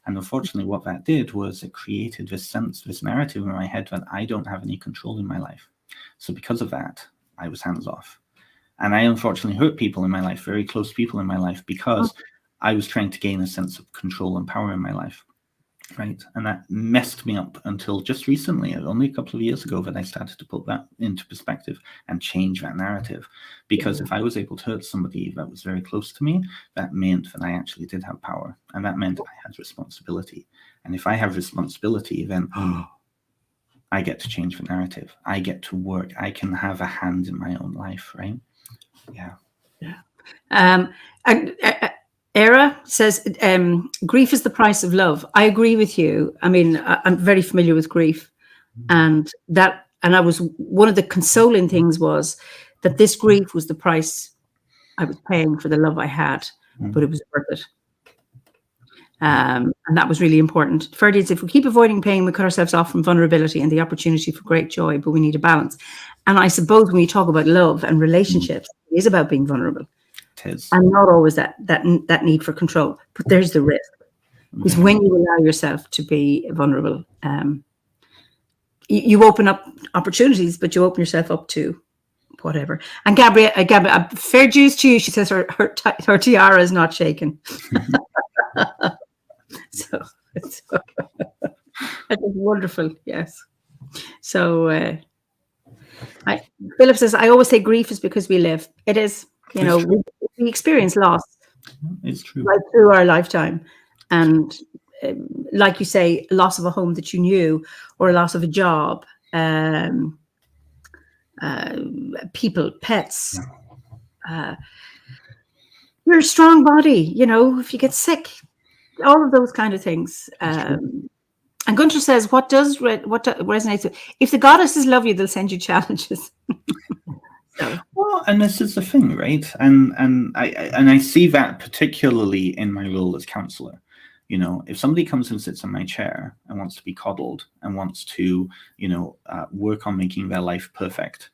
And unfortunately, what that did was it created this narrative in my head that I don't have any control in my life. So because of that, I was hands off. And I unfortunately hurt people in my life, very close people in my life, because I was trying to gain a sense of control and power in my life, right? And that messed me up until just recently, only a couple of years ago, that I started to put that into perspective and change that narrative. Because if I was able to hurt somebody that was very close to me, that meant that I actually did have power, and that meant I had responsibility. And if I have responsibility, then I get to change the narrative. I get to work. I can have a hand in my own life, right? Yeah. Era says, grief is the price of love. I agree with you. I mean, I'm very familiar with grief, and I was, one of the consoling things was that this grief was the price I was paying for the love I had, but it was worth it. And that was really important. Ferdy, if we keep avoiding pain, we cut ourselves off from vulnerability and the opportunity for great joy, but we need a balance. And I suppose when you talk about love and relationships, it is about being vulnerable. It is. And not always that need for control, but there's the risk. Because when you allow yourself to be vulnerable, you open up opportunities, but you open yourself up to whatever. And Gabrielle, fair dues to you. She says her tiara is not shaken. So that is wonderful. Yes. So Philip says, I always say grief is because we live. It is. We experience loss. It's true. Right through our lifetime. And like you say, loss of a home that you knew, or a loss of a job, people, pets. You're a strong body, if you get sick, all of those kind of things. And Gunter says, what resonates with, if the goddesses love you, they'll send you challenges. So. Well, and this is the thing, right? And I see that particularly in my role as counselor. If somebody comes and sits in my chair and wants to be coddled and wants to, work on making their life perfect,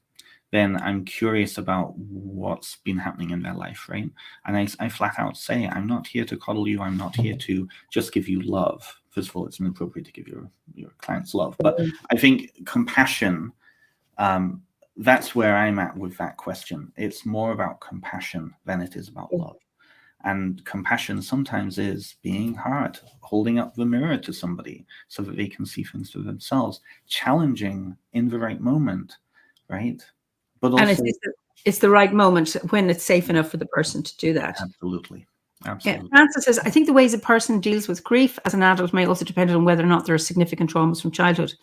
then I'm curious about what's been happening in their life, right? And I flat out say, I'm not here to coddle you. I'm not here to just give you love. First of all, it's inappropriate to give your clients love. But I think compassion, that's where I'm at with that question. It's more about compassion than it is about love. And compassion sometimes is being hard, holding up the mirror to somebody so that they can see things for themselves, challenging in the right moment, right? But also, and it's the right moment when it's safe enough for the person to do that. Absolutely. Yeah. Francis says, I think the ways a person deals with grief as an adult may also depend on whether or not there are significant traumas from childhood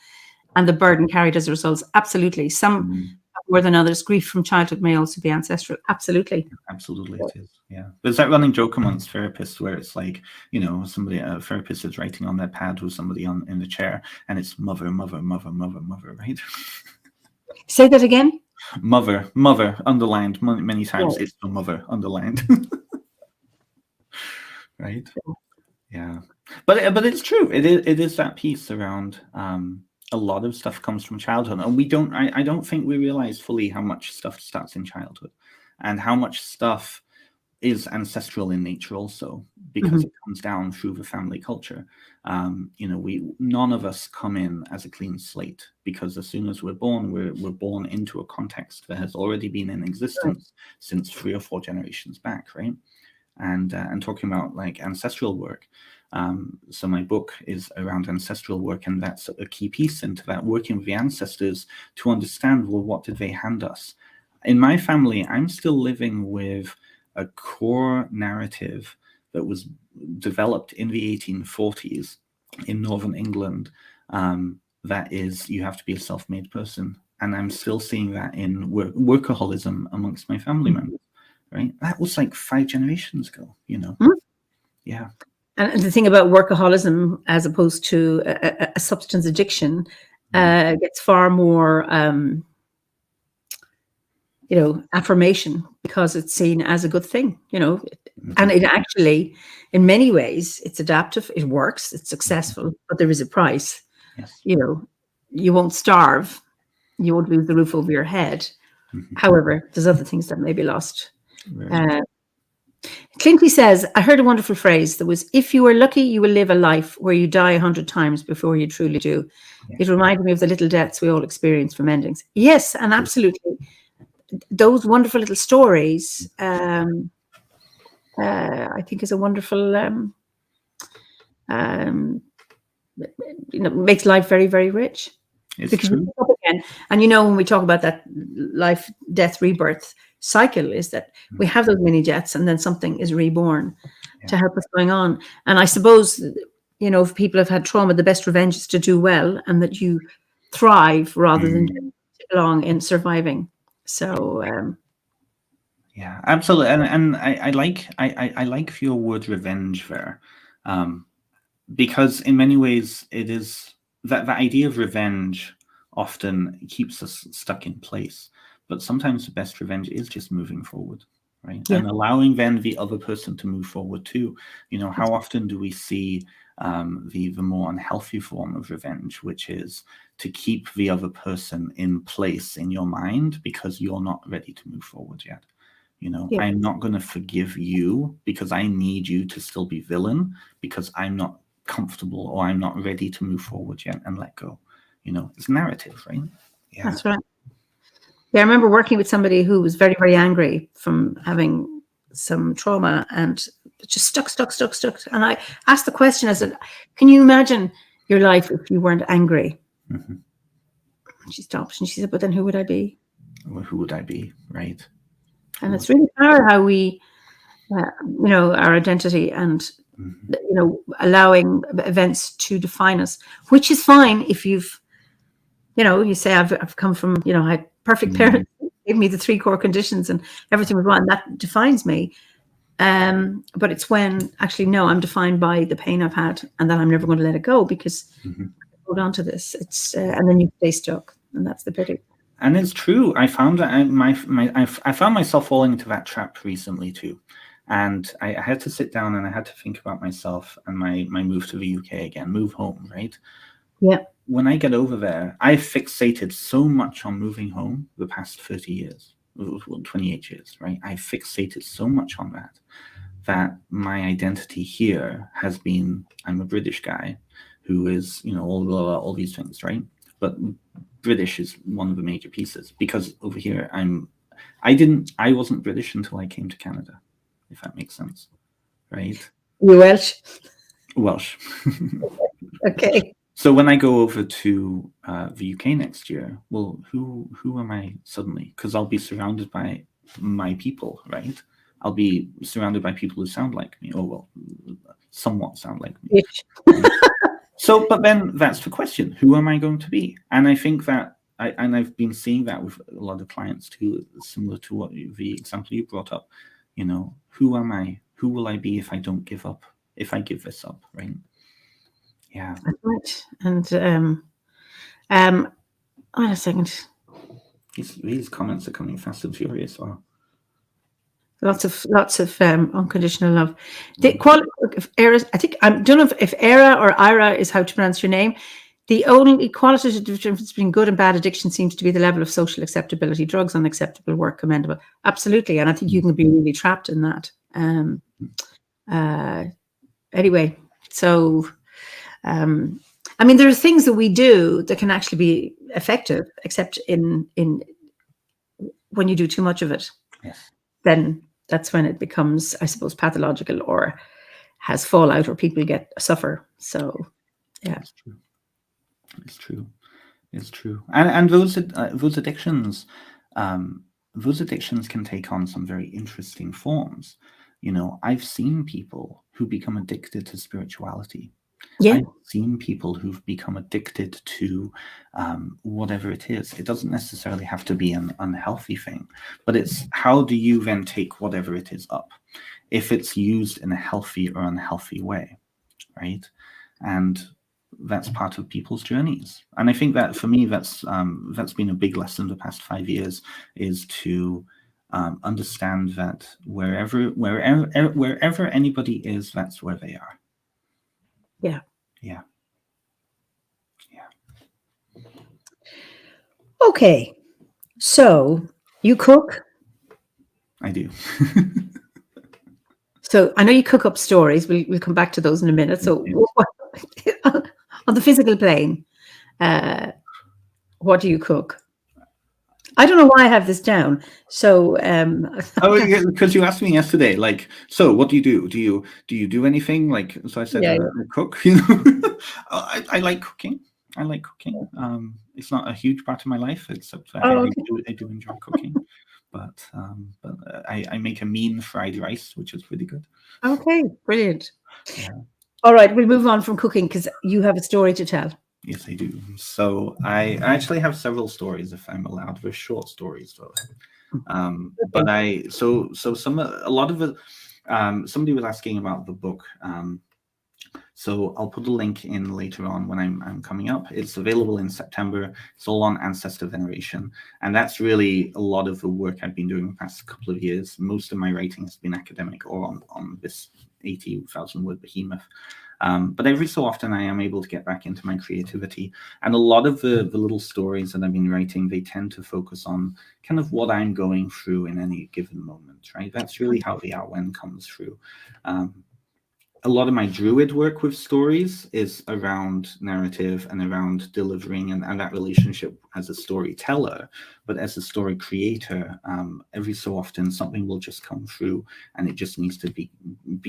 and the burden carried as a result. Absolutely. Some more than others. Grief from childhood may also be ancestral. Absolutely. Absolutely it is. Yeah. There's that running joke amongst therapists where it's like, a therapist is writing on their pad with somebody in the chair, and it's mother, mother, mother, mother, mother, right? Say that again. Mother, underlined many times. Yes. It's the mother underlined. Right? Yeah. But it's true. It is that piece around a lot of stuff comes from childhood, and I don't think we realize fully how much stuff starts in childhood and how much stuff is ancestral in nature also, because it comes down through the family culture. None of us come in as a clean slate, because as soon as we're born, we're born into a context that has already been in existence since 3 or 4 generations back, right? And talking about like ancestral work. So my book is around ancestral work, and that's a key piece into that, working with the ancestors to understand, well, what did they hand us? In my family, I'm still living with a core narrative that was developed in the 1840s in Northern England, that is, you have to be a self-made person. And I'm still seeing that in workaholism amongst my family members, right? That was like 5 generations ago, Yeah. And the thing about workaholism, as opposed to a substance addiction, gets far more, affirmation, because it's seen as a good thing, and it actually, in many ways, it's adaptive, it works, it's successful, but there is a price. Yes. You won't starve, you won't lose the roof over your head. However, there's other things that may be lost. Clinty says, I heard a wonderful phrase that was, if you are lucky, you will live a life where you die 100 times before you truly do. Yeah. It reminded me of the little deaths we all experience from endings. Yes, and absolutely. Those wonderful little stories, I think, is a wonderful, makes life very, very rich. It's because true. You wake up again, and when we talk about that life, death, rebirth cycle, is that we have those mini deaths, and then something is reborn to help us going on. And I suppose, if people have had trauma, the best revenge is to do well, and that you thrive rather than sit along in surviving. So yeah, absolutely. And I like your word revenge there, because in many ways it is that the idea of revenge often keeps us stuck in place, but sometimes the best revenge is just moving forward, right? And allowing then the other person to move forward too. How often do we see the more unhealthy form of revenge, which is to keep the other person in place in your mind because you're not ready to move forward yet. I'm not going to forgive you because I need you to still be villain, because I'm not comfortable or I'm not ready to move forward yet and let go. It's narrative, right? Yeah, that's right. Yeah, I remember working with somebody who was very, very angry from having some trauma, and just stuck. And I asked the question, I said, can you imagine your life if you weren't angry? And she stopped and she said, but then who would I be? Well, who would I be, right? And it's really hard how we, our identity and, allowing events to define us, which is fine if you've, you say, I've come from, I had perfect parents, gave me the 3 core conditions and everything was wrong. That defines me. But it's when actually, no, I'm defined by the pain I've had, and that I'm never going to let it go, because I hold on to this. It's and then you stay stuck, and that's the pity. And it's true. I found that I found myself falling into that trap recently too, and I had to sit down and I had to think about myself and my move to the UK again, move home, right? Yeah. When I get over there, I fixated so much on moving home the past 30 years, 28 years, right? I fixated so much on that my identity here has been, I'm a British guy who is, all these things, right? But British is one of the major pieces, because over here I wasn't British until I came to Canada, if that makes sense, right? You're Welsh. Welsh. Okay. So when I go over to the UK next year, well, who am I suddenly? Because I'll be surrounded by my people, right? I'll be surrounded by people who sound like me, or well, somewhat sound like me. So, but then that's the question: who am I going to be? And I think that, I've been seeing that with a lot of clients too, similar to what the example you brought up. Who am I? Who will I be if I don't give up? If I give this up, right? Yeah. That's right. And wait a second. These comments are coming fast and furious. Wow. Lots of unconditional love. The quality of Era, I think, I don't know if Era or Ira is how to pronounce your name. The only qualitative difference between good and bad addiction seems to be the level of social acceptability. Drugs unacceptable, work commendable. Absolutely, and I think you can be really trapped in that. Anyway, so I mean, there are things that we do that can actually be effective, except in when you do too much of it. Yes. Then that's when it becomes, I suppose, pathological or has fallout, or people suffer. So, yeah, It's true. It's true. It's true. And those addictions, those addictions can take on some very interesting forms. You know, I've seen people who become addicted to spirituality. yeah, I've seen people who've become addicted to whatever it is. It doesn't necessarily have to be an unhealthy thing, but it's how do you then take whatever it is up, if it's used in a healthy or unhealthy way, right? And that's part of people's journeys. And I think that for me, that's been a big lesson the past 5 years, is to understand that wherever anybody is, that's where they are. yeah. Yeah. Okay, so you cook. I do. So I know you cook up stories. We'll come back to those in a minute. So on the physical plane, what do you cook? I don't know why I have this down. So yeah, because you asked me yesterday, like, so what do you do? Do you do anything? Like, so I said, Yeah. I cook. You know, I like cooking. I like cooking. It's not a huge part of my life, except that I do enjoy cooking. But I make a mean fried rice, which is pretty good. Okay, brilliant. Yeah. All right, we'll move on from cooking because you have a story to tell. Yes, I do. So I actually have several stories, if I'm allowed. They're short stories, though. But a lot of it. Somebody was asking about the book. So I'll put a link in later on when I'm coming up. It's available in September. It's all on ancestor veneration. And that's really a lot of the work I've been doing the past couple of years. Most of my writing has been academic or on this 80,000 word behemoth. But every so often I am able to get back into my creativity. And a lot of the little stories that I've been writing, they tend to focus on kind of what I'm going through in any given moment, right? That's really how the Arwen comes through. A lot of my druid work with stories is around narrative and around delivering and that relationship as a storyteller, but as a story creator, every so often something will just come through and it just needs to be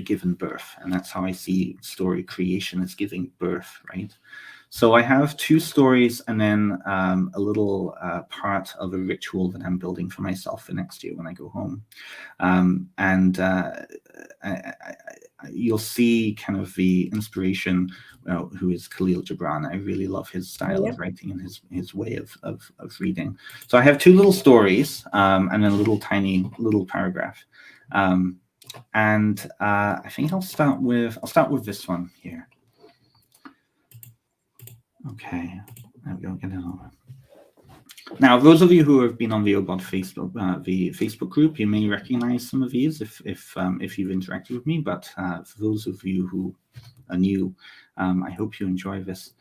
given birth. And that's how I see story creation, as giving birth, right? So I have 2 stories and then a little part of a ritual that I'm building for myself for next year when I go home. You'll see kind of the inspiration, who is Khalil Gibran. I really love his style of writing and his way of reading. So I have 2 little stories and then a little tiny paragraph. And I think I'll start with this one here. Okay, there we go. Get it over. Now, those of you who have been on the OBOD Facebook group, you may recognize some of these if you've interacted with me. But for those of you who are new, I hope you enjoy this.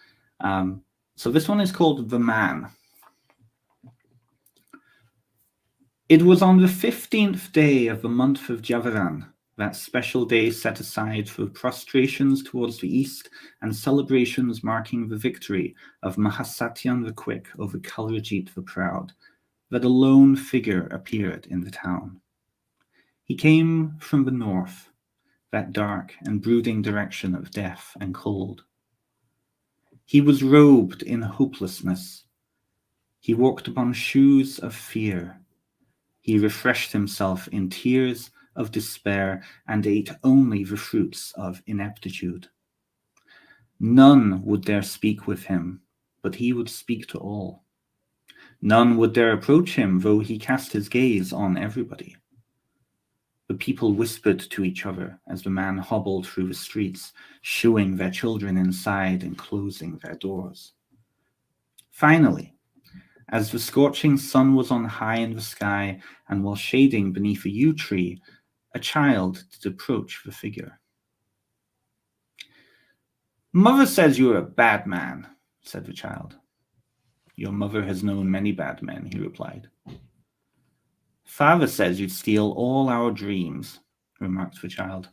So this one is called The Man. It was on the 15th day of the month of Javaran, that special day set aside for prostrations towards the east and celebrations marking the victory of Mahasatyan the Quick over Kalrajit the Proud, that a lone figure appeared in the town. He came from the north, that dark and brooding direction of death and cold. He was robed in hopelessness. He walked upon shoes of fear. He refreshed himself in tears of despair and ate only the fruits of ineptitude. None would dare speak with him, but he would speak to all. None would dare approach him, though he cast his gaze on everybody. The people whispered to each other as the man hobbled through the streets, shooing their children inside and closing their doors. Finally, as the scorching sun was on high in the sky, and while shading beneath a yew tree, a child did approach the figure. "Mother says you are a bad man," said the child. "Your mother has known many bad men," he replied. "Father says you'd steal all our dreams. remarked the child.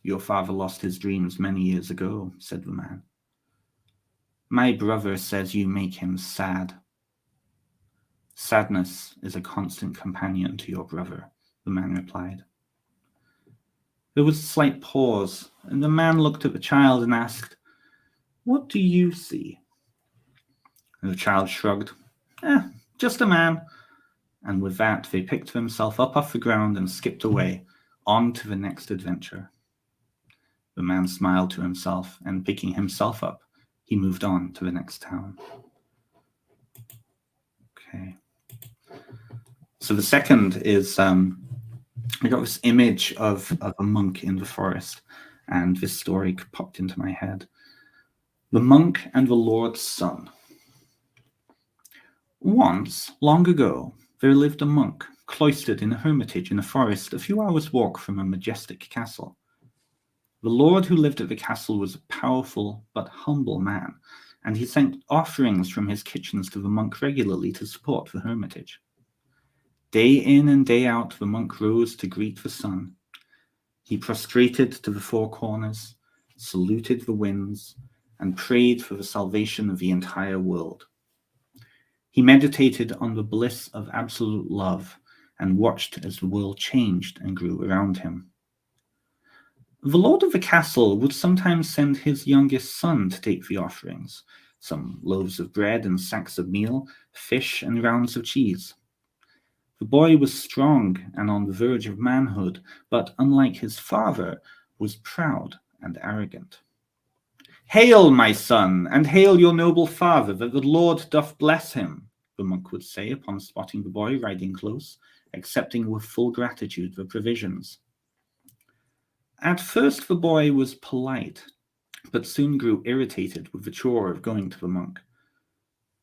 Your father lost his dreams many years ago, said the man. My brother says you make him sad. Sadness is a constant companion to your brother, the man replied. There was a slight pause, and the man looked at the child and asked, What do you see? And the child shrugged. Just a man. And with that, they picked themselves up off the ground and skipped away, on to the next adventure. The man smiled to himself, and picking himself up, he moved on to the next town. Okay. So the second is, I got this image of a monk in the forest, and this story popped into my head. The monk and the Lord's son. Once, long ago, there lived a monk cloistered in a hermitage in a forest a few hours' walk from a majestic castle. The lord who lived at the castle was a powerful but humble man, and he sent offerings from his kitchens to the monk regularly to support the hermitage. Day in and day out, the monk rose to greet the sun. He prostrated to the four corners, saluted the winds, and prayed for the salvation of the entire world. He meditated on the bliss of absolute love and watched as the world changed and grew around him. The lord of the castle would sometimes send his youngest son to take the offerings, some loaves of bread and sacks of meal, fish and rounds of cheese. The boy was strong and on the verge of manhood, but unlike his father, was proud and arrogant. Hail, my son, and hail your noble father, that the Lord doth bless him, the monk would say upon spotting the boy riding close, accepting with full gratitude the provisions. At first the boy was polite, but soon grew irritated with the chore of going to the monk.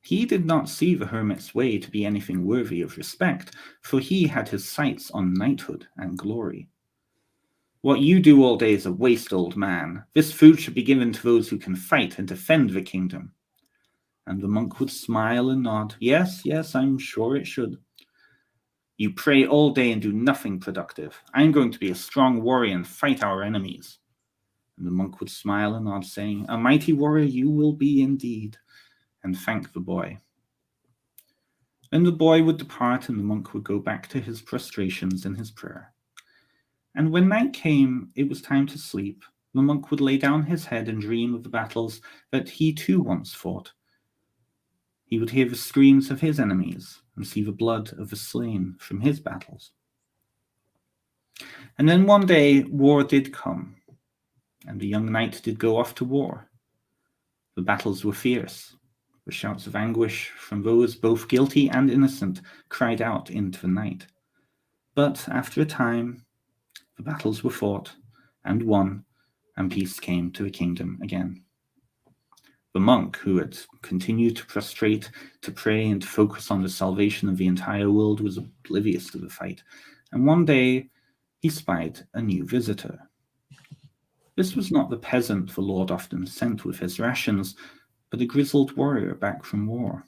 He did not see the hermit's way to be anything worthy of respect, for he had his sights on knighthood and glory. What you do all day is a waste, old man. This food should be given to those who can fight and defend the kingdom. And the monk would smile and nod. Yes, I'm sure it should. You pray all day and do nothing productive. I'm going to be a strong warrior and fight our enemies. And the monk would smile and nod, saying, A mighty warrior you will be indeed, and thank the boy. Then the boy would depart, and the monk would go back to his prostrations and his prayer. And when night came, it was time to sleep. The monk would lay down his head and dream of the battles that he too once fought. He would hear the screams of his enemies and see the blood of the slain from his battles. And then one day war did come, and the young knight did go off to war. The battles were fierce. The shouts of anguish from those both guilty and innocent cried out into the night. But after a time, the battles were fought and won, and peace came to the kingdom again. The monk, who had continued to prostrate, to pray, and to focus on the salvation of the entire world, was oblivious to the fight, and one day he spied a new visitor. This was not the peasant the Lord often sent with his rations, but a grizzled warrior back from war.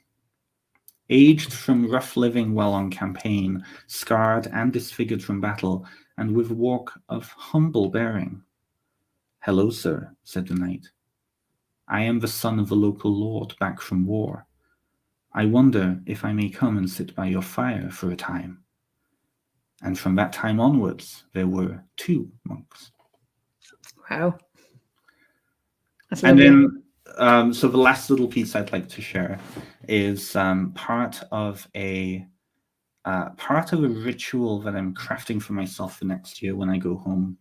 Aged from rough living while on campaign, scarred and disfigured from battle, and with a walk of humble bearing. Hello, sir, said the knight. I am the son of the local lord back from war. I wonder if I may come and sit by your fire for a time. And from that time onwards, there were 2 monks. Wow. That's and lovely. then, so the last little piece I'd like to share is part of a ritual that I'm crafting for myself for next year when I go home,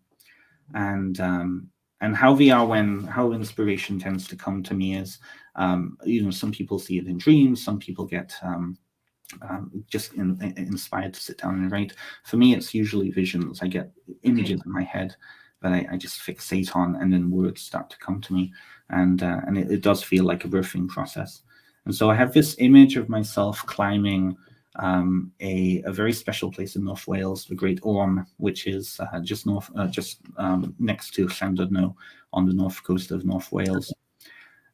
and how how inspiration tends to come to me is, some people see it in dreams, some people get just inspired to sit down and write. For me, it's usually visions. I get images in my head that I just fixate on, and then words start to come to me, and it does feel like a birthing process. And so I have this image of myself climbing a very special place in North Wales, the Great Orme, which is just next to Llandudno on the north coast of North Wales.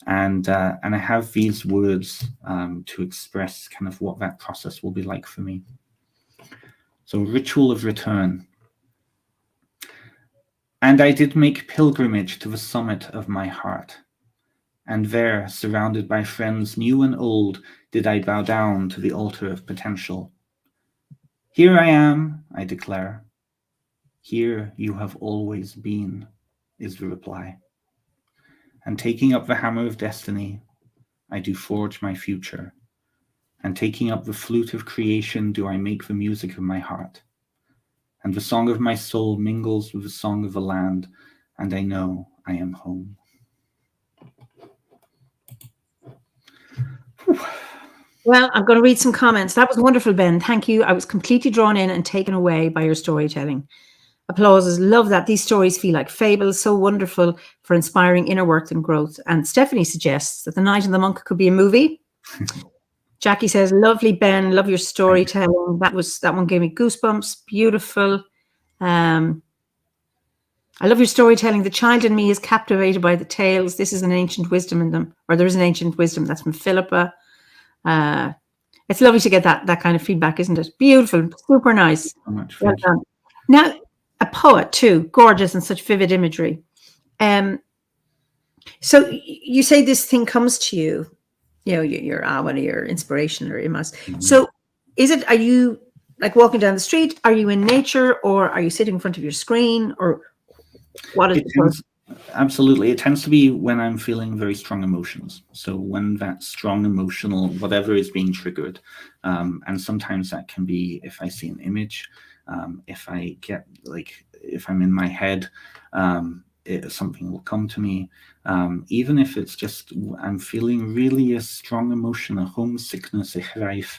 And I have these words to express kind of what that process will be like for me. So, ritual of return. And I did make pilgrimage to the summit of my heart. And there, surrounded by friends new and old, did I bow down to the altar of potential. Here I am, I declare. Here you have always been, is the reply. And taking up the hammer of destiny, I do forge my future. And taking up the flute of creation, do I make the music of my heart. And the song of my soul mingles with the song of the land, and I know I am home. Well, I'm going to read some comments. That was wonderful, Ben. Thank you. I was completely drawn in and taken away by your storytelling. Applauses. Love that. These stories feel like fables. So wonderful for inspiring inner work and growth. And Stephanie suggests that The Knight and the Monk could be a movie. Jackie says, lovely, Ben. Love your storytelling. That one gave me goosebumps. Beautiful. I love your storytelling. The child in me is captivated by the tales. This is an ancient wisdom in them, or there is an ancient wisdom. That's from Philippa. It's lovely to get that kind of feedback, isn't it? Beautiful, super nice. So much. Well done. Now, a poet too, gorgeous and such vivid imagery. So you say this thing comes to you, your one of your inspiration or imas. Mm-hmm. So are you like walking down the street? Are you in nature, or are you sitting in front of your screen, or what is it? Absolutely. It tends to be when I'm feeling very strong emotions. So when that strong emotional, whatever is being triggered, and sometimes that can be if I see an image, if I'm in my head, something will come to me. Even if it's just I'm feeling really a strong emotion, a homesickness, a hreif,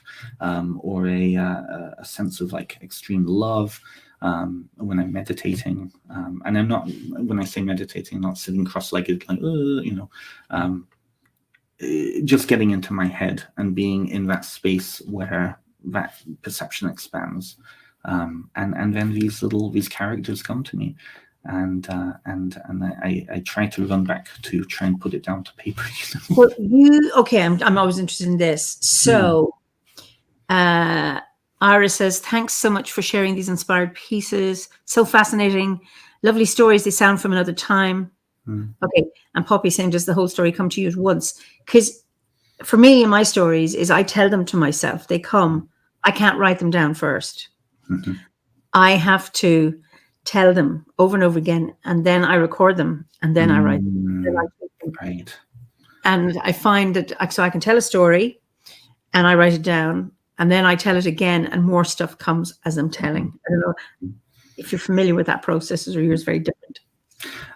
or a sense of like extreme love. When I'm meditating, and I'm not, when I say meditating, I'm not sitting cross-legged, like, just getting into my head and being in that space where that perception expands. And then these characters come to me, and I try to run back to try and put it down to paper. Well, I'm always interested in this. So, Ira says, thanks so much for sharing these inspired pieces. So fascinating. Lovely stories. They sound from another time. Okay. And Poppy saying, does the whole story come to you at once? Because for me, in my stories, is I tell them to myself. They come. I can't write them down first. Mm-hmm. I have to tell them over and over again. And then I record them. And then I write them. Right. And I find that so I can tell a story and I write it down. And then I tell it again, and more stuff comes as I'm telling. I don't know if you're familiar with that process, or yours very different.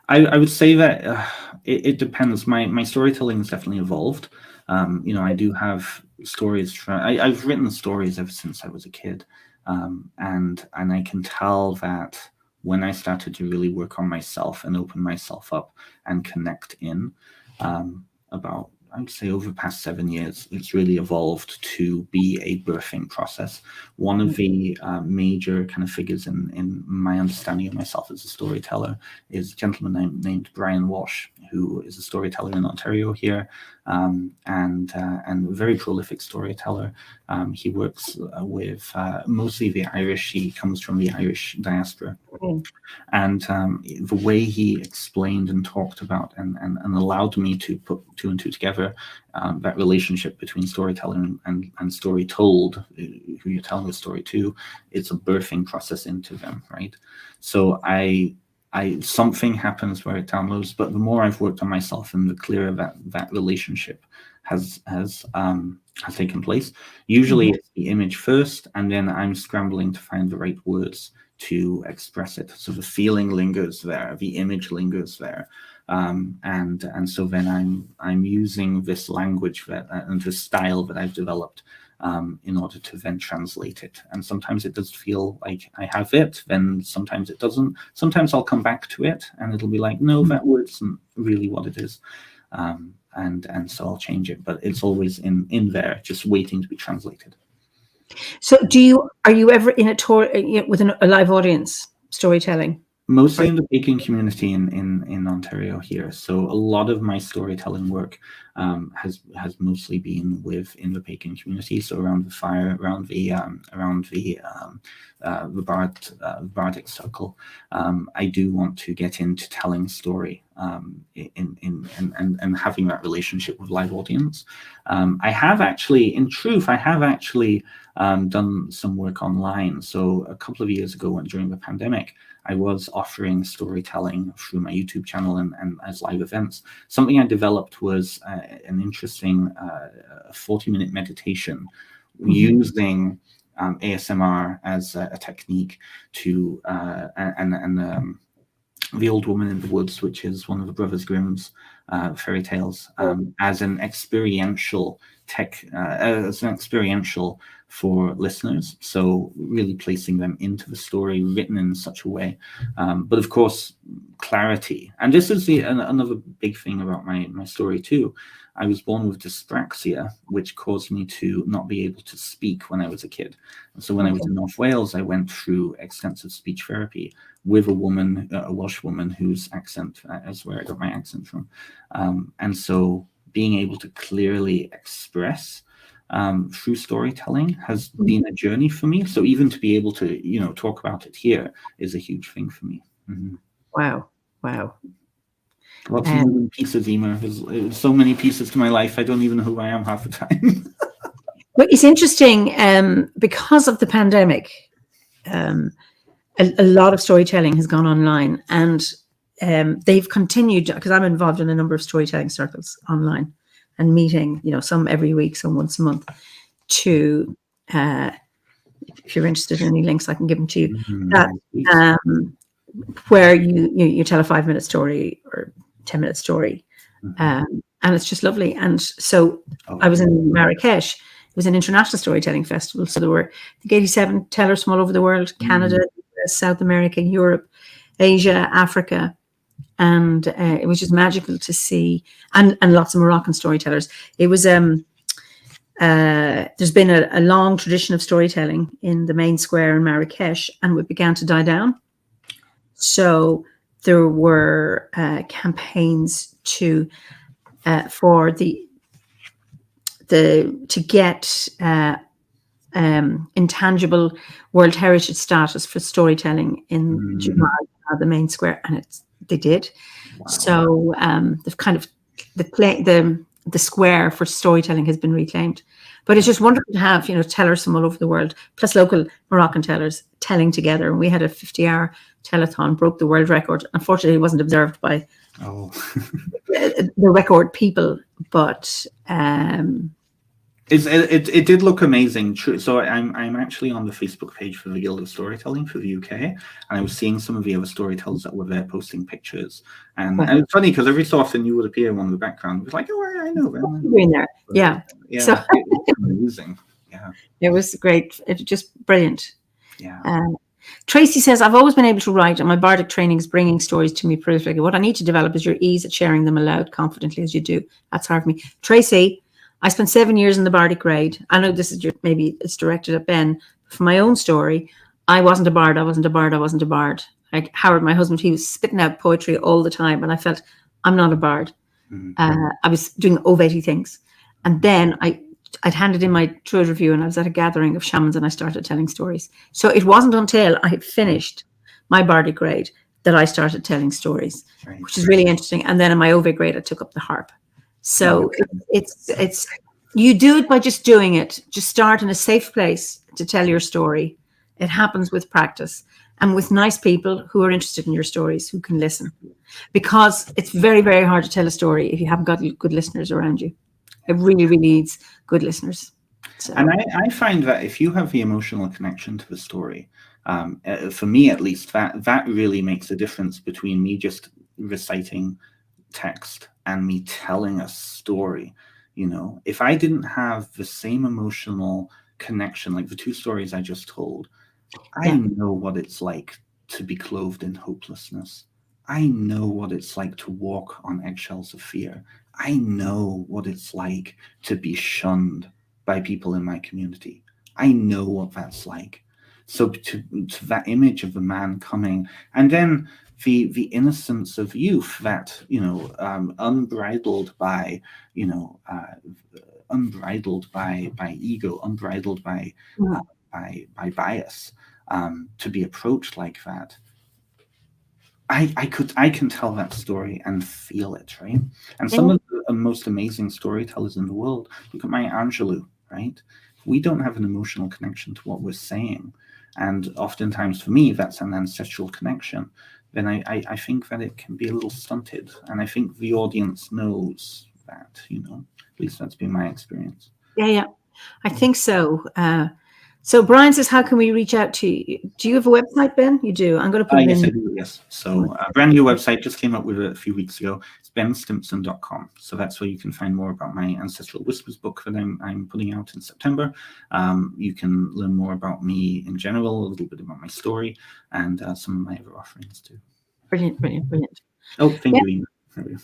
I would say that it depends. My storytelling has definitely evolved. I do have stories. I've written stories ever since I was a kid, and I can tell that when I started to really work on myself and open myself up and connect in, about, I would say over the past 7 years, it's really evolved to be a birthing process. One of the major kind of figures in my understanding of myself as a storyteller is a gentleman named Brian Walsh, who is a storyteller in Ontario here, and a very prolific storyteller. He works with mostly the Irish. He comes from the Irish diaspora. And the way he explained and talked about and allowed me to put two and two together, that relationship between storyteller and story told, who you're telling the story to, it's a birthing process into them, right? So I something happens where it downloads, but the more I've worked on myself and the clearer that relationship has taken place. Usually it's the image first, and then I'm scrambling to find the right words to express it. So the feeling lingers there, the image lingers there, and so then I'm using this language and this style that I've developed in order to then translate it. And sometimes it does feel like I have it, then sometimes it doesn't. Sometimes I'll come back to it and it'll be like, no, that word isn't really what it is. And so I'll change it, but it's always in there, just waiting to be translated. So are you ever in a tour with a live audience storytelling? Mostly in the baking community in Ontario here. So a lot of my storytelling work has mostly been within the pagan community. So around the fire, around the bardic circle. I do want to get into telling story and having that relationship with live audience. I have actually done some work online. So a couple of years ago, during the pandemic, I was offering storytelling through my YouTube channel and as live events. Something I developed was an interesting 40-minute meditation using ASMR as a technique to The Old Woman in the Woods, which is one of the Brothers Grimm's fairy tales, as an experiential for listeners. So really placing them into the story, written in such a way. But of course, clarity. And this is another big thing about my story too. I was born with dyspraxia, which caused me to not be able to speak when I was a kid. And so when I was in North Wales, I went through extensive speech therapy with a woman, a Welsh woman, whose accent is where I got my accent from. And so being able to clearly express through storytelling has been a journey for me. So even to be able to, talk about it here is a huge thing for me. Mm-hmm. Wow. Lots of moving pieces, Eimear. There's so many pieces to my life. I don't even know who I am half the time. Well, it's interesting because of the pandemic. A lot of storytelling has gone online, and they've continued, because I'm involved in a number of storytelling circles online and meeting, some every week, some once a month, to if you're interested in any links, I can give them to you. That where you tell a 5-minute story or 10-minute story, and it's just lovely. And so I was in Marrakesh. It was an international storytelling festival, so there were, I think, 87 tellers from all over the world: Canada, South America, Europe, Asia, Africa. And it was just magical to see, and lots of Moroccan storytellers. It was there's been a long tradition of storytelling in the main square in Marrakesh, and it began to die down. So there were campaigns to get intangible World Heritage status for storytelling in the main square, and they did. Wow. So the kind of the square for storytelling has been reclaimed. But it's just wonderful to have tellers from all over the world, plus local Moroccan tellers telling together. And we had a 50-hour telethon, broke the world record. Unfortunately, it wasn't observed by the record people, but it did look amazing. So I'm actually on the Facebook page for the Guild of Storytelling for the UK, and I was seeing some of the other storytellers that were there posting pictures. And it's funny because every so often you would appear in one of the background. It was like, oh, I know them. You're in there, yeah. So it was amazing. Yeah, it was great. It was just brilliant. Yeah. Tracy says, I've always been able to write, and my bardic training is bringing stories to me prolifically. What I need to develop is your ease at sharing them aloud confidently as you do. That's hard for me. Tracy, I spent 7 years in the bardic grade. I know this is maybe it's directed at Ben. For my own story, I wasn't a bard. Like Howard, my husband, he was spitting out poetry all the time, and I felt I'm not a bard. I was doing over-80 things. And then I'd handed in my Druid review, and I was at a gathering of shamans, and I started telling stories. So it wasn't until I had finished my bardic grade that I started telling stories, which is really interesting. And then in my Ove grade, I took up the harp. So it's you do it by just doing it. Just start in a safe place to tell your story. It happens with practice and with nice people who are interested in your stories, who can listen. Because it's very, very hard to tell a story if you haven't got good listeners around you. It really, really needs good listeners. So. And I find that if you have the emotional connection to the story, for me at least, that really makes a difference between me just reciting text and me telling a story. If I didn't have the same emotional connection, like the two stories I just told, I know what it's like to be clothed in hopelessness. I know what it's like to walk on eggshells of fear. I know what it's like to be shunned by people in my community. I know what that's like. So to that image of the man coming, and then the innocence of youth, that unbridled by unbridled by ego, unbridled by bias, to be approached like that. I can tell that story and feel it, right? And some of the most amazing storytellers in the world, look at Maya Angelou, right? We don't have an emotional connection to what we're saying. And oftentimes for me, that's an ancestral connection. Then I think that it can be a little stunted. And I think the audience knows that, at least that's been my experience. Yeah. I think so. So Brian says, how can we reach out to you? Do you have a website, Ben? You do. I'm going to put it yes, in. I do, yes. So a brand new website, just came up with it a few weeks ago. It's benstimpson.com. So that's where you can find more about my Ancestral Whispers book that I'm putting out in September. You can learn more about me in general, a little bit about my story, and some of my other offerings too. Brilliant. Oh, thank you, Eimear.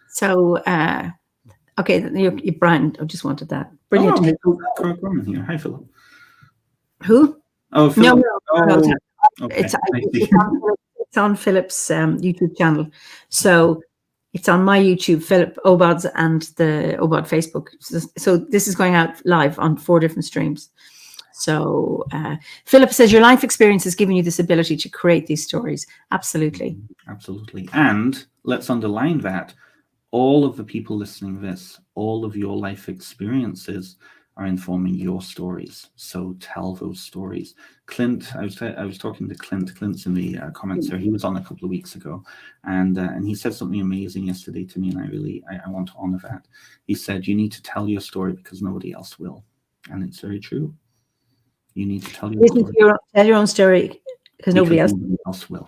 So, okay, you Brian, I just wanted that. Brilliant. Oh, Carr-Gomm here. Hi, Philip. Who? Oh, Philip. No. Okay. It's on Philip's YouTube channel. So it's on my YouTube, Philip Obod's, and the Obod Facebook. So this is going out live on 4 different streams. So Philip says, your life experience has given you this ability to create these stories. Absolutely. Absolutely. And let's underline that all of the people listening to this, all of your life experiences are informing your stories. So tell those stories. Clint, I was talking to Clint. Clint's in the comments there. He was on a couple of weeks ago, and he said something amazing yesterday to me, and I want to honor that. He said, you need to tell your story because nobody else will. And it's very true. You need to tell your story. Tell your own story because nobody else will.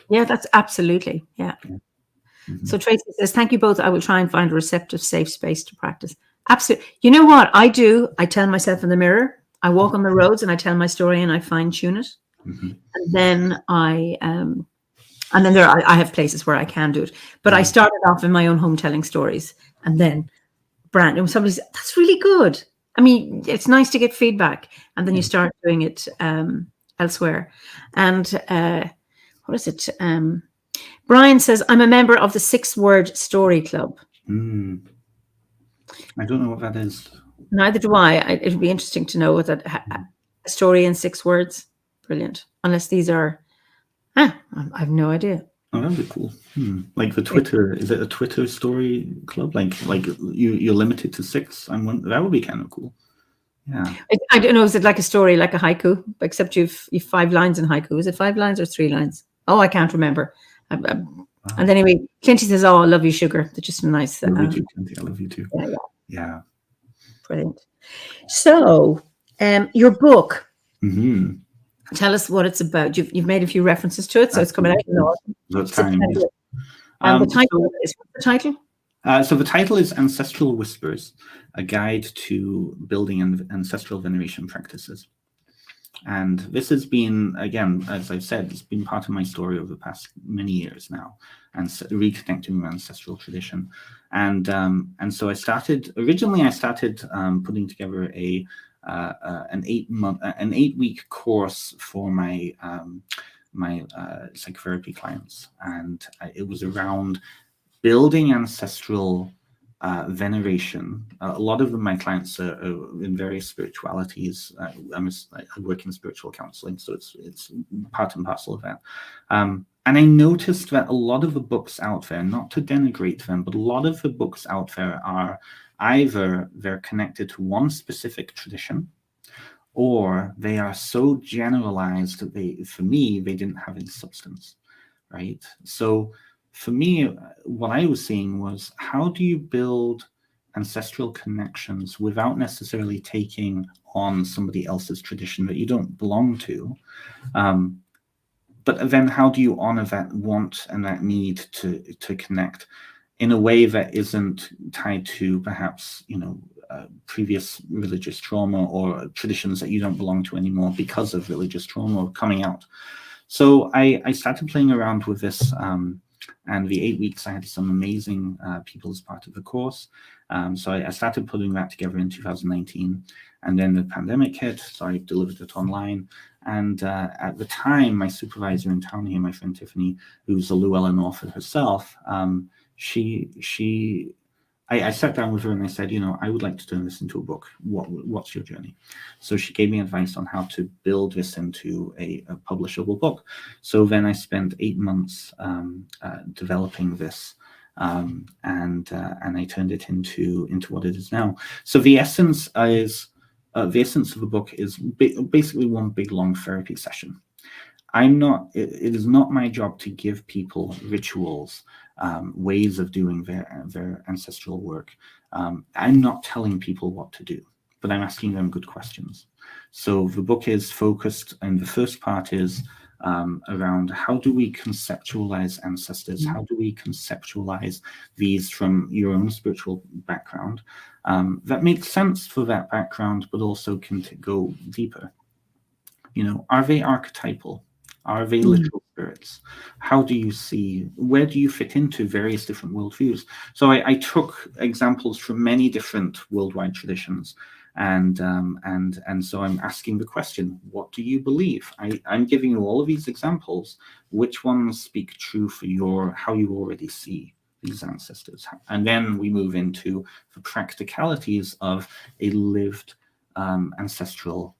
Yeah, that's absolutely. Yeah. Mm-hmm. So Tracy says, thank you both. I will try and find a receptive, safe space to practice. Absolutely. You know what I do? I tell myself in the mirror. I walk on the roads and I tell my story and I fine tune it. Mm-hmm. And then I have places where I can do it. But I started off in my own home telling stories, and then Brand, somebody said, that's really good. I mean, it's nice to get feedback, and then you start doing it elsewhere. And what is it? Brian says, I'm a member of the 6-Word Story Club. I don't know what that is. Neither do I. It'd be interesting to know what that a story in 6 words. Brilliant. Unless these are, I have no idea. Oh, that'd be cool. Like the Twitter, is it a Twitter story club? Like you're limited to 6? That would be kind of cool. Yeah. I don't know. Is it like a story, like a haiku? Except you've 5 lines in haiku. Is it 5 lines or 3 lines? Oh, I can't remember. And anyway, Clinty says, "Oh, I love you, sugar." That's just a nice. I love you too, Clinty. I love you too. Yeah. Brilliant. So, your book. Mm-hmm. Tell us what it's about. You've made a few references to it, so it's coming out in autumn. That's time. And the title is, what's the title? So the title is Ancestral Whispers, a guide to building ancestral veneration practices. And this has been, again, as I've said, it's been part of my story over the past many years now, and reconnecting with ancestral tradition. And so I started putting together an 8-week course for my psychotherapy clients, and it was around building ancestral veneration. A lot of my clients are in various spiritualities. I work in spiritual counseling, so it's part and parcel of that. And I noticed that a lot of the books out there, not to denigrate them, but a lot of the books out there are either they're connected to one specific tradition, or they are so generalized that for me, they didn't have any substance, right? So for me, what I was seeing was, how do you build ancestral connections without necessarily taking on somebody else's tradition that you don't belong to? But then how do you honor that want and that need to connect in a way that isn't tied to perhaps, previous religious trauma or traditions that you don't belong to anymore because of religious trauma or coming out? So I started playing around with this, and the 8 weeks, I had some amazing people as part of the course. So I started putting that together in 2019. And then the pandemic hit, so I delivered it online. And at the time, my supervisor in town here, my friend Tiffany, who's a Llewellyn author herself, I sat down with her and I said, I would like to turn this into a book. What's your journey? So she gave me advice on how to build this into a publishable book. So then I spent 8 months developing this, and I turned it into what it is now. So the essence of the book is basically one big long therapy session. It is not my job to give people rituals, ways of doing their ancestral work. I'm not telling people what to do, but I'm asking them good questions. So the book is focused, and the first part is around how do we conceptualize ancestors? How do we conceptualize these from your own spiritual background that makes sense for that background, but also can go deeper? Are they archetypal? Are they literal spirits? How do you see, where do you fit into various different worldviews? So I took examples from many different worldwide traditions, and so I'm asking the question, what do you believe? I'm giving you all of these examples. Which ones speak true for how you already see these ancestors? And then we move into the practicalities of a lived ancestral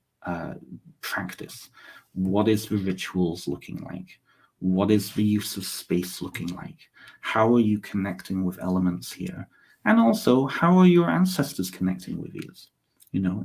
practice. What is the rituals looking like? What is the use of space looking like? How are you connecting with elements here? And also, how are your ancestors connecting with these?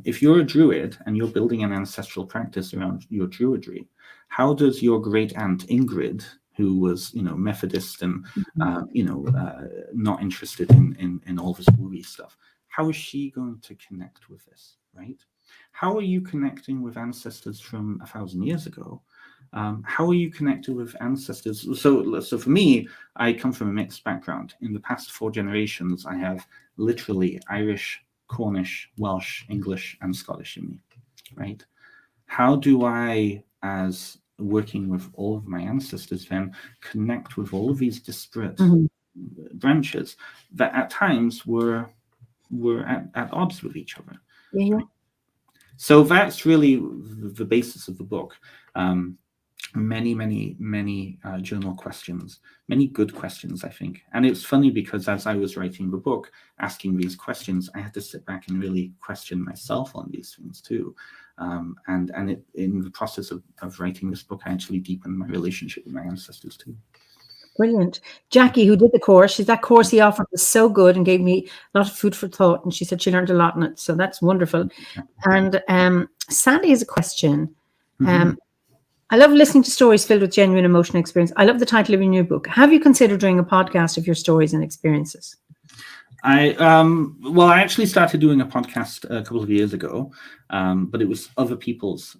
If you're a druid and you're building an ancestral practice around your druidry, how does your great aunt Ingrid, who was, Methodist and, not interested in all this movie stuff, how is she going to connect with this, right? How are you connecting with ancestors from 1,000 years ago? How are you connected with ancestors? So for me, I come from a mixed background. In the past 4 generations, I have literally Irish, Cornish, Welsh, English, and Scottish in me, right? How do I, as working with all of my ancestors, then connect with all of these disparate branches that at times were at odds with each other? Yeah. So that's really the basis of the book. Many journal questions, many good questions, I think. And it's funny because as I was writing the book, asking these questions, I had to sit back and really question myself on these things too. And in the process of writing this book, I actually deepened my relationship with my ancestors too. Brilliant. Jackie, who did the course, that course he offered was so good and gave me a lot of food for thought. And she said she learned a lot in it. So that's wonderful. And Sandy has a question. I love listening to stories filled with genuine emotional experience. I love the title of your new book. Have you considered doing a podcast of your stories and experiences? I actually started doing a podcast a couple of years ago, but it was other people's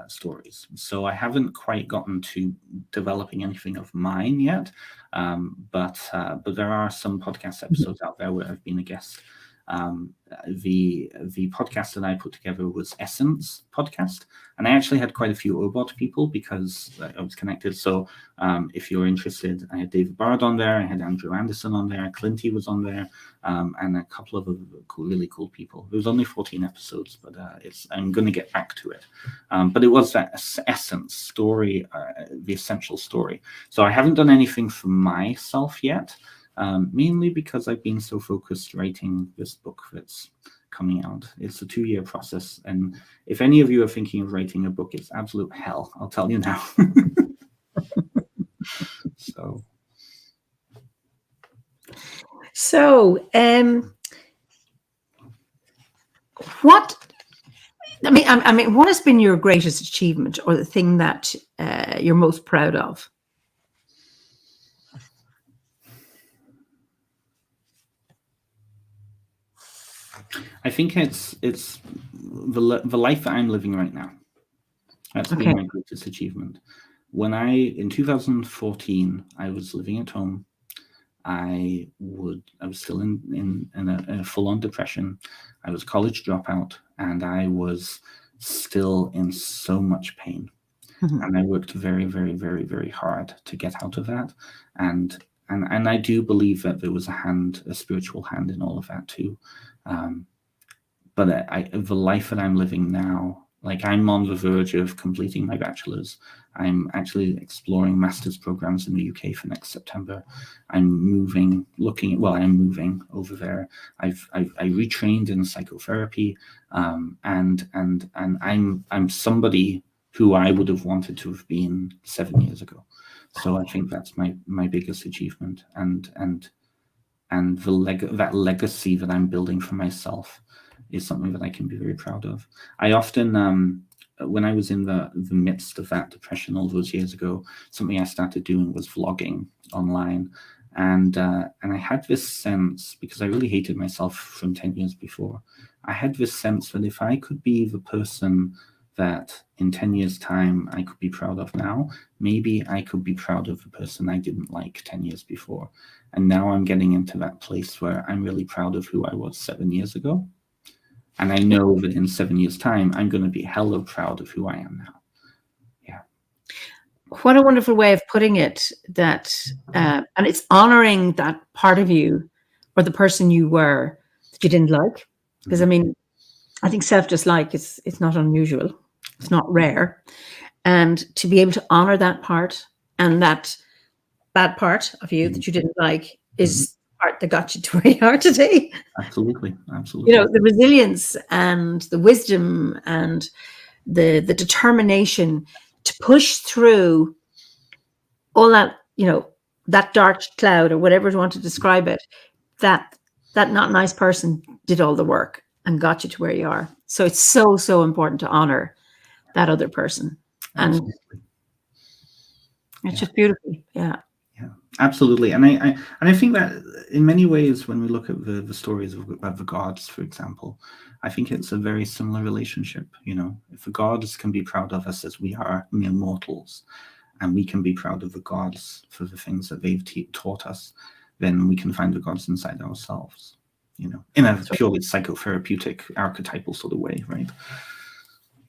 stories. So I haven't quite gotten to developing anything of mine yet. But there are some podcast episodes out there where I've been a guest. The podcast that I put together was Essence podcast, and I actually had quite a few OBOT people because I was connected. So if you're interested, I had David Bard on there, I had Andrew Anderson on there, Clinty was on there, and a couple of other really cool people. There was only 14 episodes, but I'm going to get back to it. But it was that essence story, the essential story. So I haven't done anything for myself yet. Mainly because I've been so focused writing this book that's coming out. It's a 2-year process. And if any of you are thinking of writing a book, it's absolute hell. I'll tell you now. So, what has been your greatest achievement or the thing that you're most proud of? I think it's the life that I'm living right now. That's been my greatest achievement. In 2014, I was living at home. I was still in a full-on depression. I was a college dropout, and I was still in so much pain. And I worked very, very, very, very hard to get out of that. And I do believe that there was a spiritual hand in all of that too. but the life that I'm living now, like I'm on the verge of completing my bachelor's. I'm actually exploring master's programs in the UK for next September. I'm moving over there. I retrained in psychotherapy, and I'm somebody who I would have wanted to have been 7 years ago. So I think that's my biggest achievement, and that legacy that I'm building for myself is something that I can be very proud of. I often, when I was in the midst of that depression all those years ago, something I started doing was vlogging online. And I had this sense, because I really hated myself from 10 years before, I had this sense that if I could be the person that in 10 years' time I could be proud of now, maybe I could be proud of the person I didn't like 10 years before. And now I'm getting into that place where I'm really proud of who I was 7 years ago. And I know that in 7 years' time, I'm going to be hella proud of who I am now. Yeah. What a wonderful way of putting it, that, and it's honoring that part of you or the person you were that you didn't like. Because, I mean, I think self-dislike is, it's not unusual. It's not rare. And to be able to honor that part, and that bad part of you that you didn't like is the part that got you to where you are today. Absolutely. You know, the resilience and the wisdom and the determination to push through all that, you know, that dark cloud or whatever you want to describe it, that not nice person did all the work and got you to where you are. So it's so important to honor that other person. And it's just beautiful. Yeah. Yeah, absolutely. And I think that in many ways, when we look at the stories of the gods, for example, I think it's a very similar relationship. You know, if the gods can be proud of us as we are mere mortals, and we can be proud of the gods for the things that they've taught us, then we can find the gods inside ourselves, you know, in a purely psychotherapeutic, archetypal sort of way, right?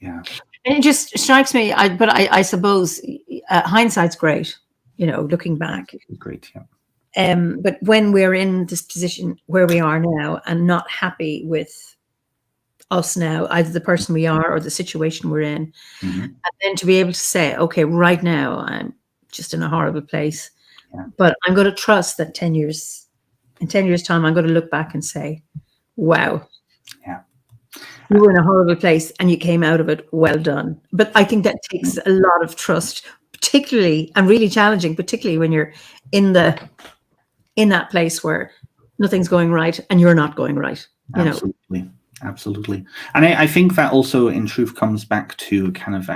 Yeah. And it just strikes me, I suppose hindsight's great, you know, looking back. Great, yeah. But when we're in this position where we are now and not happy with us now, either the person we are or the situation we're in, and then to be able to say, okay, right now I'm just in a horrible place, but I'm going to trust that in 10 years' time, I'm going to look back and say, wow, you were in a horrible place and you came out of it. Well done. But I think that takes a lot of trust, particularly, and really challenging, particularly when you're in that place where nothing's going right and you're not going right. You know? Absolutely. And I think that also in truth comes back to kind of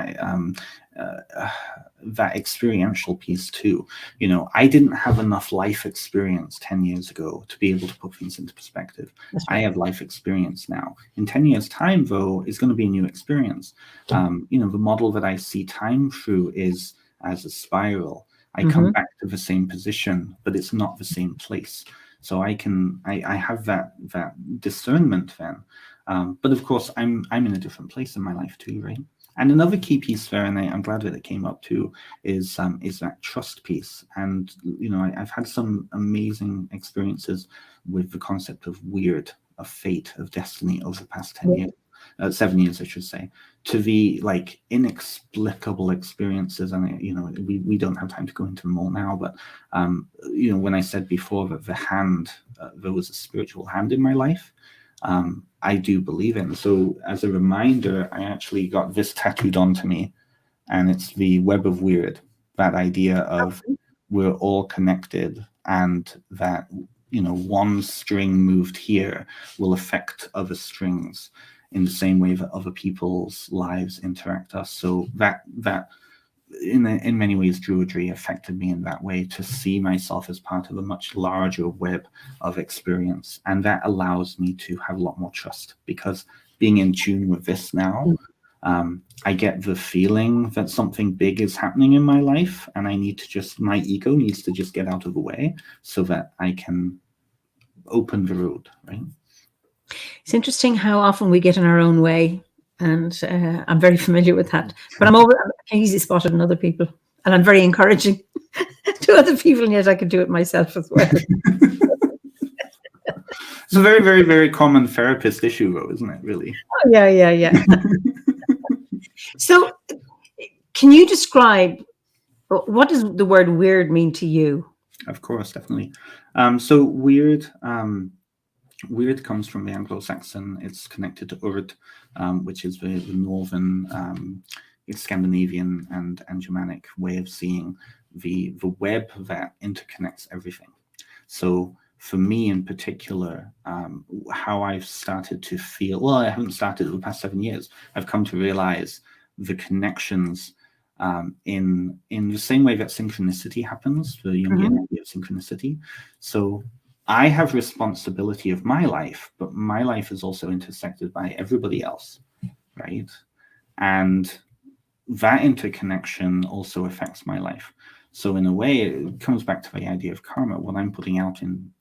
that experiential piece too. You know, I didn't have enough life experience 10 years ago to be able to put things into perspective. Right. I have life experience now. In 10 years' time, though, is going to be a new experience. You know, the model that I see time through is as a spiral. I come back to the same position, but it's not the same place. So I have that discernment then. But of course, I'm in a different place in my life too, right? And another key piece there, and I'm glad that it came up too, is that trust piece. And you know, I've had some amazing experiences with the concept of weird, of fate, of destiny over the past 7 years, I should say, to the like inexplicable experiences. And you know, we don't have time to go into them all now, but you know, when I said before that there was a spiritual hand in my life, I do believe in. So as a reminder, I actually got this tattooed onto me, and it's the web of weird, that idea of we're all connected, and that, you know, one string moved here will affect other strings in the same way that other people's lives interact us. So that in many ways, Druidry affected me in that way, to see myself as part of a much larger web of experience. And that allows me to have a lot more trust, because being in tune with this now, I get the feeling that something big is happening in my life, and my ego needs to just get out of the way so that I can open the road, right? It's interesting how often we get in our own way. And I'm very familiar with that. But I'm easy spotted in other people. And I'm very encouraging to other people, and yet I can do it myself as well. It's a very, very, very common therapist issue, though, isn't it, really? Oh, yeah. So can you describe, what does the word weird mean to you? Of course, definitely. So weird comes from the Anglo-Saxon. It's connected to Urd, which is the northern, Scandinavian and Germanic way of seeing the web that interconnects everything. So for me in particular, how I've started to feel, well, I haven't started in the past 7 years. I've come to realize the connections in the same way that synchronicity happens, the Jungian idea of synchronicity. So I have responsibility of my life, but my life is also intersected by everybody else, right? And that interconnection also affects my life. So in a way, it comes back to the idea of karma. What I'm putting out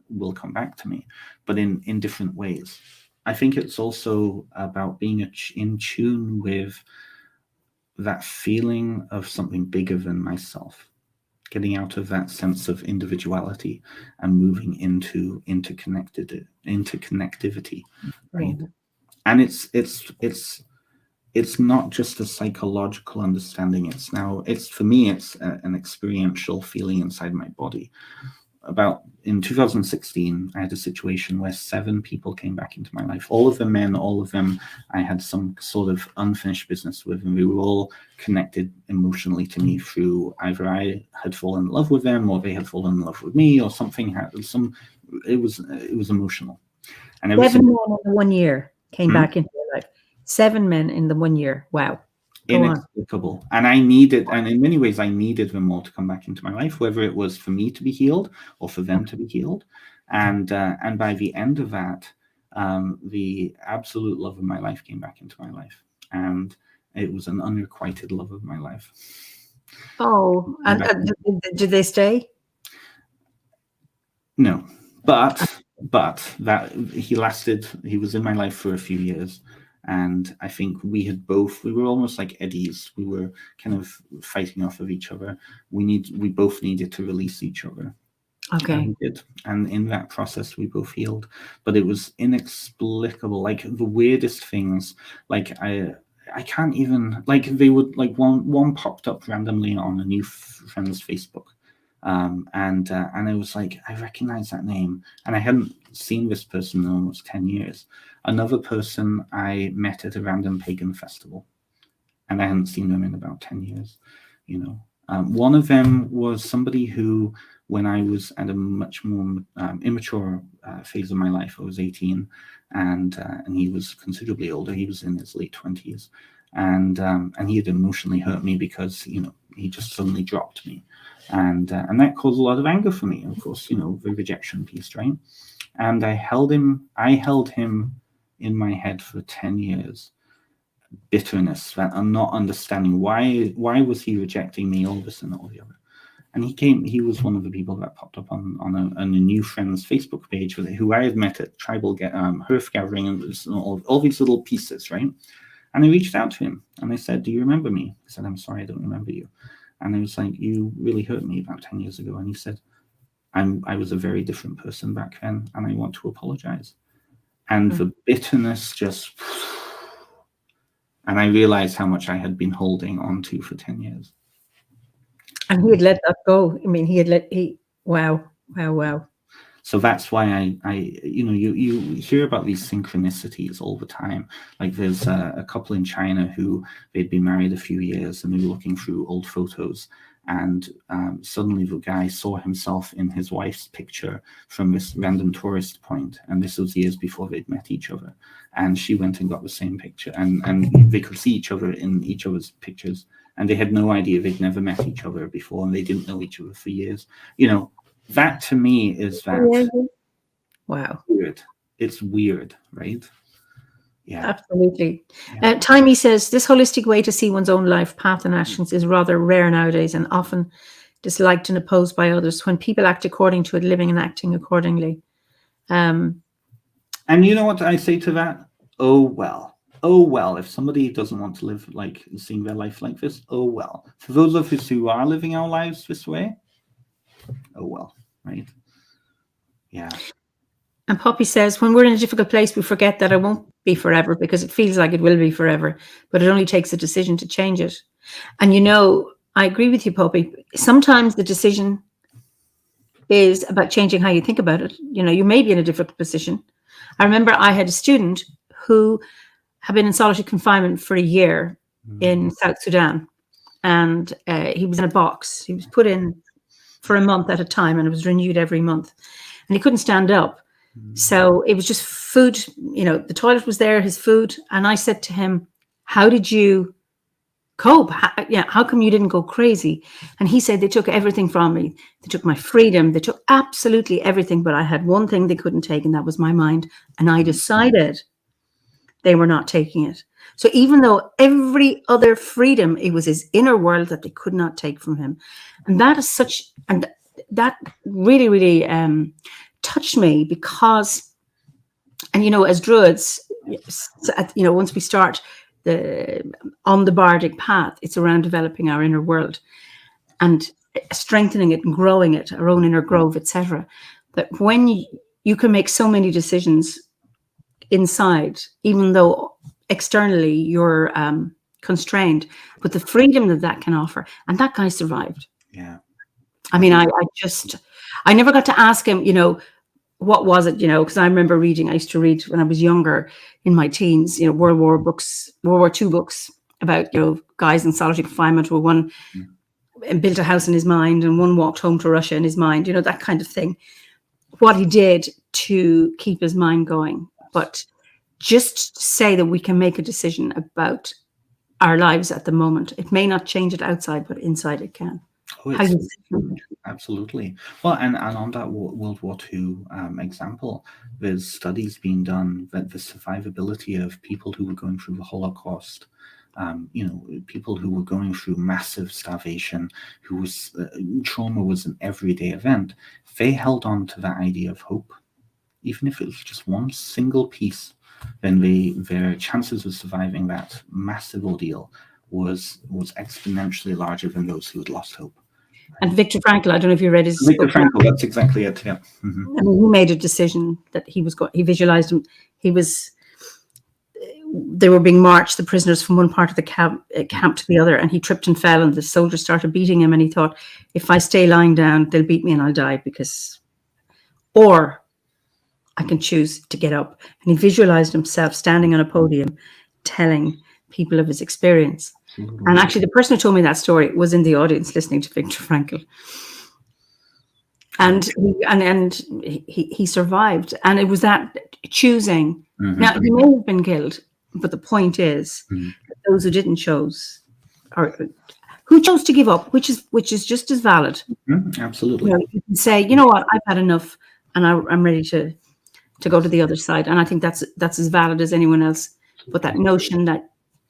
will come back to me, but in different ways. I think it's also about being in tune with that feeling of something bigger than myself, getting out of that sense of individuality and moving into interconnectivity, right? And it's not just a psychological understanding. For me, it's an experiential feeling inside my body. In 2016, I had a situation where 7 people came back into my life. All of them men, all of them I had some sort of unfinished business with, and we were all connected emotionally to me through either I had fallen in love with them or they had fallen in love with me, or something it was emotional. And 7 men in 1 year came back into your life. 7 men in the 1 year. Wow. Inexplicable. And in many ways I needed them all to come back into my life, whether it was for me to be healed or for them to be healed. And by the end of that, the absolute love of my life came back into my life, and it was an unrequited love of my life. Oh, and did they stay? No, but that he was in my life for a few years. And I think we were almost like eddies. We were kind of fighting off of each other. We both needed to release each other. Okay. And we did. And in that process, we both healed. But it was inexplicable. Like the weirdest things, like I can't even, like they would, like one popped up randomly on a new friend's Facebook. And I was like, I recognize that name. And I hadn't seen this person in almost 10 years. Another person I met at a random pagan festival, and I hadn't seen them in about 10 years. One of them was somebody who, when I was at a much more immature phase of my life, I was 18, and he was considerably older. He was in his late 20s, and he had emotionally hurt me because he just suddenly dropped me, and that caused a lot of anger for me. Of course, the rejection piece, right? And I held him in my head for 10 years. Bitterness, that I'm not understanding why was he rejecting me, all this and all the other. And he was one of the people that popped up on a new friend's Facebook page who I had met at tribal hearth gathering, and all these little pieces, right? And I reached out to him and I said, do you remember me? He said, I'm sorry, I don't remember you. And I was like, you really hurt me about 10 years ago. And he said, I was a very different person back then, and I want to apologize. And the bitterness just, and I realized how much I had been holding on to for 10 years. And he had let that go. I mean, wow. So that's why you hear about these synchronicities all the time. Like there's a couple in China who they'd been married a few years, and they were looking through old photos, and suddenly the guy saw himself in his wife's picture from this random tourist point, and this was years before they'd met each other. And she went and got the same picture, and they could see each other in each other's pictures, and they had no idea. They'd never met each other before, and they didn't know each other for years. That to me is that. Wow. Weird. It's weird, right? Yeah. Absolutely. Timey says, this holistic way to see one's own life, path and actions is rather rare nowadays, and often disliked and opposed by others. When people act according to it, living and acting accordingly. And you know what I say to that? Oh, well, if somebody doesn't want to live seeing their life like this, oh, well. For those of us who are living our lives this way, oh, well, right? Yeah. And Poppy says, when we're in a difficult place, we forget that it won't be forever because it feels like it will be forever, but it only takes a decision to change it. And I agree with you, Poppy. Sometimes the decision is about changing how you think about it. You may be in a difficult position. I remember I had a student who had been in solitary confinement for a year in South Sudan, and he was in a box. He was put in for a month at a time, and it was renewed every month, and he couldn't stand up. So it was just food, the toilet was there, his food. And I said to him, how did you cope? How come you didn't go crazy? And he said, they took everything from me. They took my freedom. They took absolutely everything. But I had one thing they couldn't take, and that was my mind. And I decided they were not taking it. So even though every other freedom, it was his inner world that they could not take from him. And that really, really touched me because, and as Druids, once we start on the bardic path, it's around developing our inner world and strengthening it and growing it, our own inner grove, etc. That when you can make so many decisions inside, even though externally you're constrained, but the freedom that can offer. And that guy survived. Yeah. I mean, I never got to ask him, what was it, because I remember I used to read when I was younger in my teens, World War II books about, guys in solitary confinement where one built a house in his mind and one walked home to Russia in his mind, that kind of thing. What he did to keep his mind going. But just to say that we can make a decision about our lives at the moment. It may not change it outside, but inside it can. Absolutely. Well, and on that World War II example, there's studies being done that the survivability of people who were going through the Holocaust, people who were going through massive starvation, trauma was an everyday event, they held on to that idea of hope. Even if it was just one single piece, then their chances of surviving that massive ordeal was exponentially larger than those who had lost hope. And Viktor Frankl, I don't know if you read his Viktor book. Frankl, that's exactly it. Yeah. Mm-hmm. I mean, he made a decision that he visualized him. They were being marched, the prisoners, from one part of the camp to the other, and he tripped and fell, and the soldiers started beating him, and he thought, if I stay lying down, they'll beat me and I'll die, or I can choose to get up. And he visualized himself standing on a podium telling people of his experience. Mm-hmm. And actually, the person who told me that story was in the audience listening to Viktor Frankl. And he survived. And it was that choosing. Mm-hmm. Now, he may have been killed, but the point is, those who didn't choose, or who chose to give up, which is just as valid. Mm-hmm. Absolutely. You can say, you know what, I've had enough, and I'm ready to go to the other side. And I think that's as valid as anyone else. But that notion that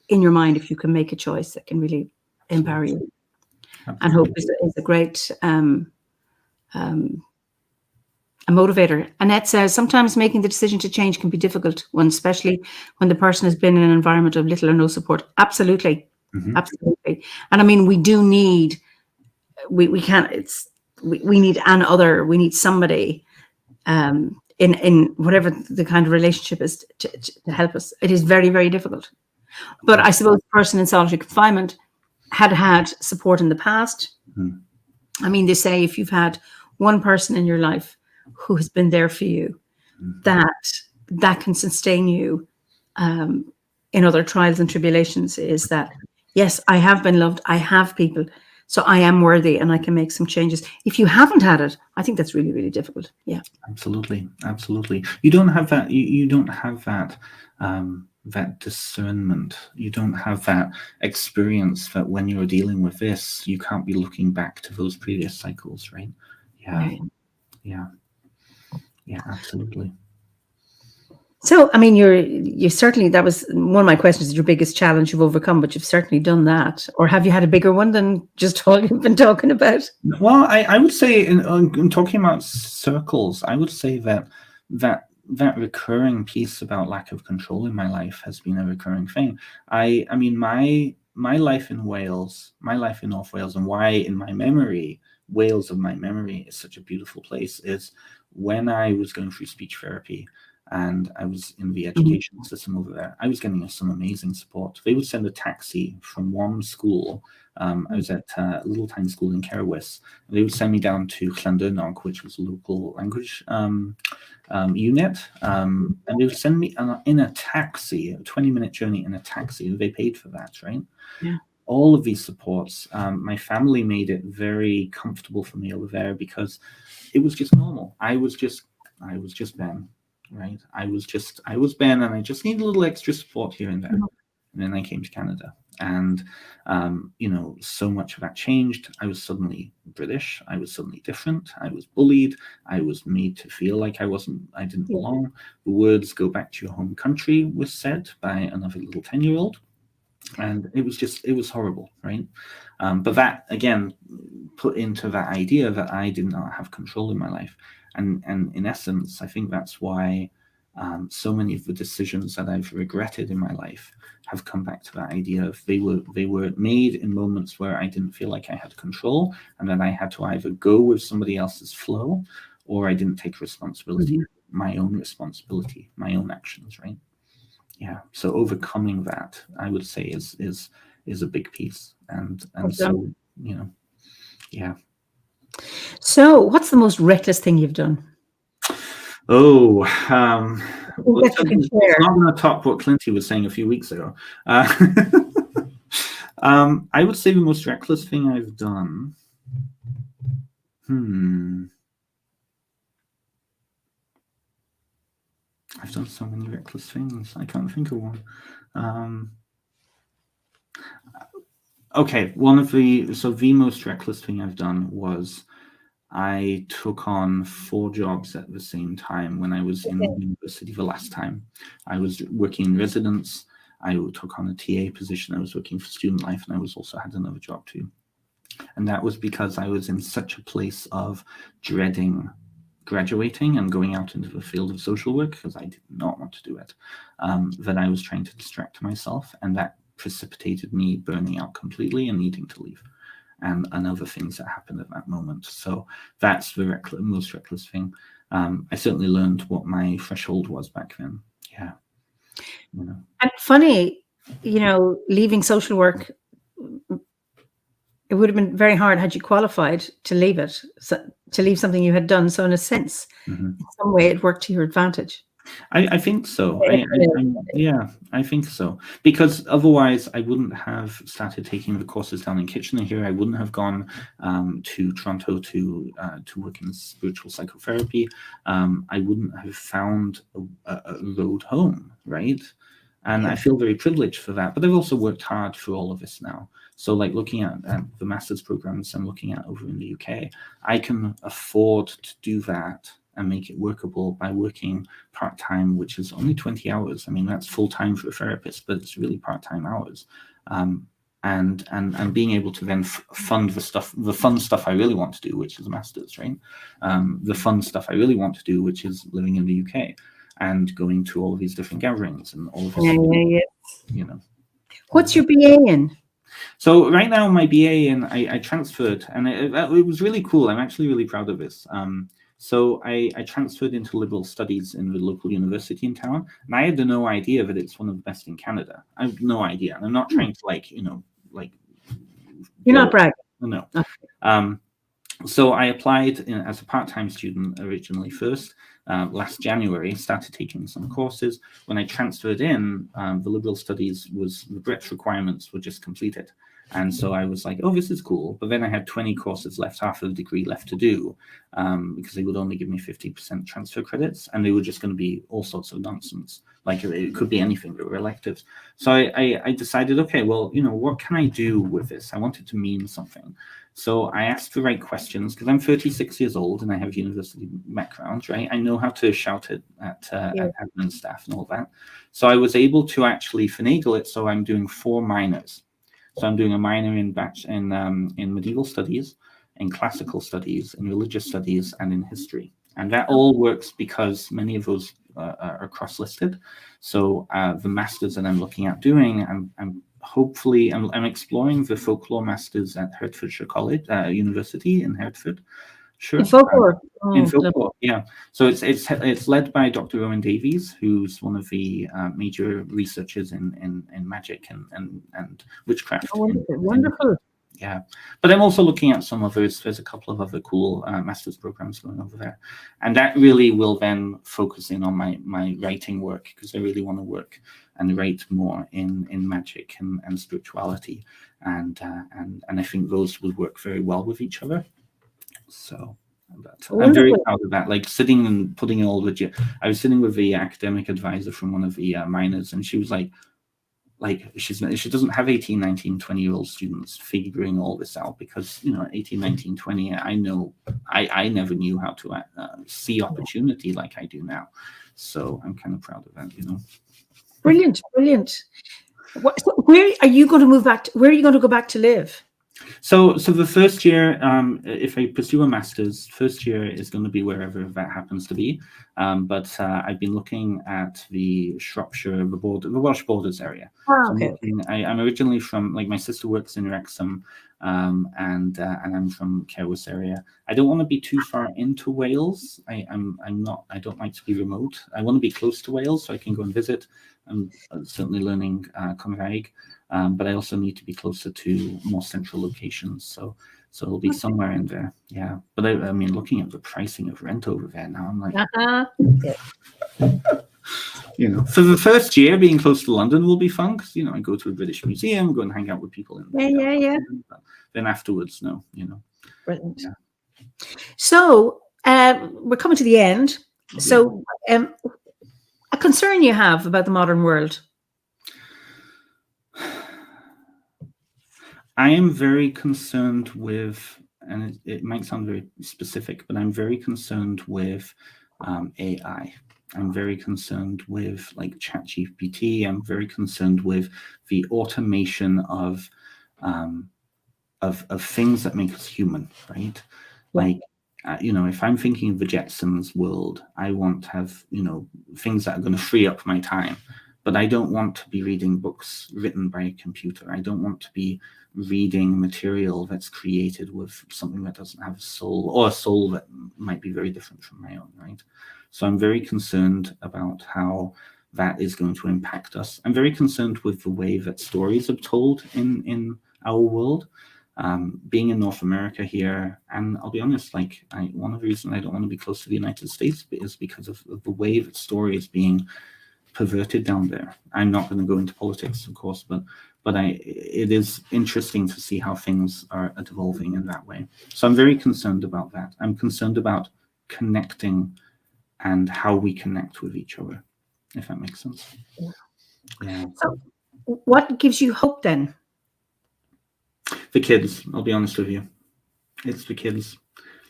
in your mind, if you can make a choice, that can really empower you. Absolutely. And hope is a great a motivator. Annette says, sometimes making the decision to change can be difficult, especially when the person has been in an environment of little or no support. Absolutely. Mm-hmm. Absolutely. And I mean, we do need, we need an other, we need somebody in whatever the kind of relationship is to help us. It is very, very difficult. But I suppose the person in solitary confinement had support in the past. Mm-hmm. I mean, they say if you've had one person in your life who has been there for you, mm-hmm. that can sustain you in other trials and tribulations, is that, yes, I have been loved, I have people, so I am worthy and I can make some changes. If you haven't had it, I think that's really, really difficult. Yeah. Absolutely. Absolutely. You don't have that, you don't have that that discernment. You don't have that experience that when you're dealing with this, you can't be looking back to those previous cycles, right? Yeah. Right. Yeah, absolutely. So, I mean, you certainly, that was one of my questions, your biggest challenge you've overcome, but you've certainly done that. Or have you had a bigger one than just all you've been talking about? Well, I would say in talking about circles, I would say that recurring piece about lack of control in my life has been a recurring thing. I mean, my my life in Wales, my life in North Wales, and why in my memory, Wales of my memory is such a beautiful place is when I was going through speech therapy and I was in the education system over there, I was getting some amazing support. They would send a taxi from one school. I was at a little tiny school in Cerwis. They would send me down to Llandudnog, which was a local language unit, and they would send me in a taxi, a 20-minute journey in a taxi. They paid for that, right? Yeah. All of these supports, my family made it very comfortable for me over there because it was just normal. I was just Ben, right? I was Ben, and I just need a little extra support here and there. And then I came to Canada, and so much of that changed. I was suddenly British. I was suddenly different. I was bullied. I was made to feel like I didn't belong. The words "go back to your home country" was said by another little 10-year-old. And it was horrible, right? But that, again, put into that idea that I did not have control in my life. And in essence, I think that's why so many of the decisions that I've regretted in my life have come back to that idea of they were made in moments where I didn't feel like I had control, and then I had to either go with somebody else's flow, or I didn't take responsibility, my own responsibility, my own actions, right? Yeah. So overcoming that, I would say, is a big piece, and so yeah. So, what's the most reckless thing you've done? Oh, That you can share. It's not going to top what Clinty was saying a few weeks ago. I would say the most reckless thing I've done. I've done so many reckless things. I can't think of one. Okay, the most reckless thing I've done was I took on 4 jobs at the same time when I was in university the last time. I was working in residence. I took on a TA position. I was working for Student Life, and I also had another job too. And that was because I was in such a place of dreading graduating and going out into the field of social work, because I did not want to do it, that I was trying to distract myself, and that precipitated me burning out completely and needing to leave, and other things that happened at that moment. So that's the most reckless thing. I certainly learned what my threshold was back then. Yeah. And funny, leaving social work, it would have been very hard had you qualified to leave it, to leave something you had done. So in a sense, in some way, it worked to your advantage. I think so. I think so. Because otherwise, I wouldn't have started taking the courses down in Kitchener here. I wouldn't have gone to Toronto to work in spiritual psychotherapy. I wouldn't have found a road home, right? And I feel very privileged for that. But I've also worked hard for all of this now. So like looking at the master's programs I'm looking at over in the UK, I can afford to do that and make it workable by working part-time, which is only 20 hours. I mean, that's full-time for a therapist, but it's really part-time hours. And being able to then fund the fun stuff I really want to do, which is a master's, right? The fun stuff I really want to do, which is living in the UK and going to all of these different gatherings and all of this, What's your BA in? So right now my BA in, I transferred, and it was really cool. I'm actually really proud of this. So I transferred into liberal studies in the local university in town, and I had no idea that it's one of the best in Canada. I have no idea, and I'm not trying to You're not bragging. No. Okay. So I applied as a part-time student originally first. Last January, started taking some courses. When I transferred in, the liberal studies the breadth requirements were just completed. And so I was like, oh, this is cool. But then I had 20 courses left, half of the degree left to do, because they would only give me 50% transfer credits, and they were just going to be all sorts of nonsense. Like it could be anything, that were electives. So I decided, okay, well, what can I do with this? I want it to mean something. So I asked the right questions, because I'm 36 years old and I have university background, right? I know how to shout it at admin staff and all that. So I was able to actually finagle it. So I'm doing 4 minors. So I'm doing a minor in medieval studies, in classical studies, in religious studies, and in history. And that all works because many of those are cross-listed. So the masters that I'm looking at doing, I'm hopefully, I'm exploring the folklore masters at Hertfordshire College, University in Hertford. Sure. In folklore. In folklore, yeah. So it's led by Dr. Owen Davies, who's one of the major researchers in magic and witchcraft. Wonderful. Yeah, but I'm also looking at some others. There's a couple of other cool master's programs going over there, and that really will then focus in on my writing work, because I really want to work and write more in magic and spirituality, and I think those would work very well with each other. So I'm very proud of that. Like sitting and putting all the, I was sitting with the academic advisor from one of the minors, and she was like she doesn't have 18, 19, 20-year-old students figuring all this out, because 18, 19, 20, I know I never knew how to see opportunity like I do now. So I'm kind of proud of that. Brilliant. Where are you going to move back to, where are you going to go back to live? So the first year, if I pursue a master's, first year is going to be wherever that happens to be. But I've been looking at the Shropshire, the Welsh borders area. Oh, so okay. I'm originally from, my sister works in Wrexham, and I'm from Cerwis area. I don't want to be too far into Wales. I don't like to be remote. I want to be close to Wales so I can go and visit. I'm certainly learning Cymraeg. But I also need to be closer to more central locations. So it'll be somewhere in there. Yeah. But I mean, looking at the pricing of rent over there now, I'm like, for the first year, being close to London will be fun, because, I go to a British museum, go and hang out with people in Yeah. But then afterwards, no, Brilliant. Yeah. So we're coming to the end. Yeah. So a concern you have about the modern world? I am very concerned with, and it might sound very specific, but I'm very concerned with AI. I'm very concerned with like ChatGPT. I'm very concerned with the automation of things that make us human, right? Like, if I'm thinking of the Jetsons world, I want to have, things that are going to free up my time. But I don't want to be reading books written by a computer. I don't want to be reading material that's created with something that doesn't have a soul, or a soul that might be very different from my own, right? So I'm very concerned about how that is going to impact us. I'm very concerned with the way that stories are told in our world. Being in North America here, and I'll be honest, one of the reasons I don't want to be close to the United States is because of the way that story is being perverted down there. I'm not going to go into politics, of course, but it is interesting to see how things are evolving in that way. So I'm very concerned about that. I'm concerned about connecting and how we connect with each other, if that makes sense. Yeah. So what gives you hope then? The kids, I'll be honest with you. It's the kids.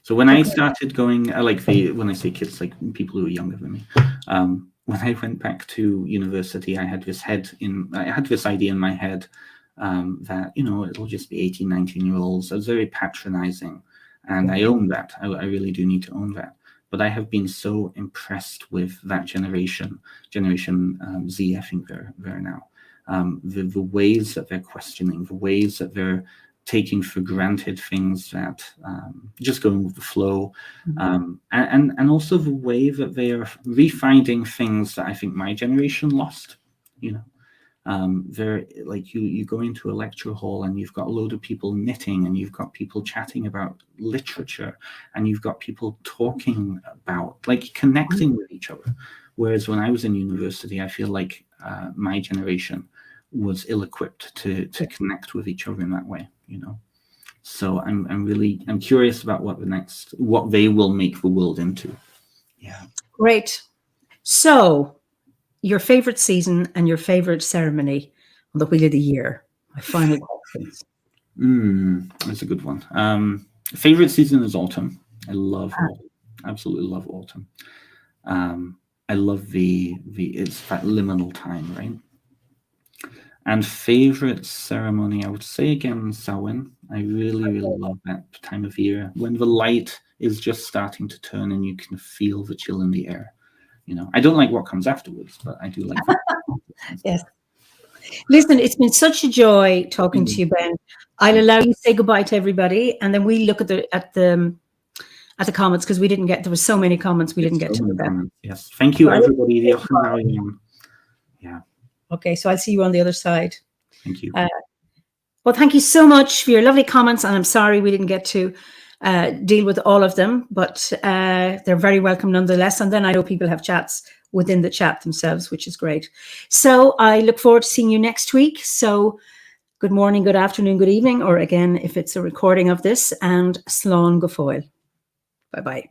So when I started going, when I say kids, like people who are younger than me, when I went back to university, I had this idea in my head that, it'll just be 18, 19-year-olds. I was very patronizing, and I own that. I really do need to own that. But I have been so impressed with that generation Z, I think they're now. The ways that they're questioning, the ways that they're taking for granted things, that just going with the flow, and also the way that they are refinding things that I think my generation lost. They're like, you go into a lecture hall and you've got a load of people knitting, and you've got people chatting about literature, and you've got people talking about, like, connecting with each other. Whereas when I was in university, I feel like my generation was ill-equipped to connect with each other in that way, So I'm curious about what they will make the world into. Yeah. Great. So your favorite season and your favorite ceremony on the Wheel of the Year. My final questions. That's a good one. Favorite season is autumn. I love autumn. Absolutely love autumn. I love it's that liminal time, right? And favorite ceremony, I would say again, Samhain. I really love that time of year when the light is just starting to turn and you can feel the chill in the air. I don't like what comes afterwards, but I do like that. Yes. Listen, it's been such a joy talking to Mm. you, Ben. I'll allow you to say goodbye to everybody, and then we look at the comments, because we didn't get, there were so many comments we didn't get to look at. Yes. Thank you, So everybody. Yeah. Okay, so I'll see you on the other side. Thank you. Well, thank you so much for your lovely comments, and I'm sorry we didn't get to deal with all of them, but they're very welcome nonetheless. And then I know people have chats within the chat themselves, which is great. So I look forward to seeing you next week. So good morning, good afternoon, good evening, or again, if it's a recording of this, and slán go fóill. Bye-bye.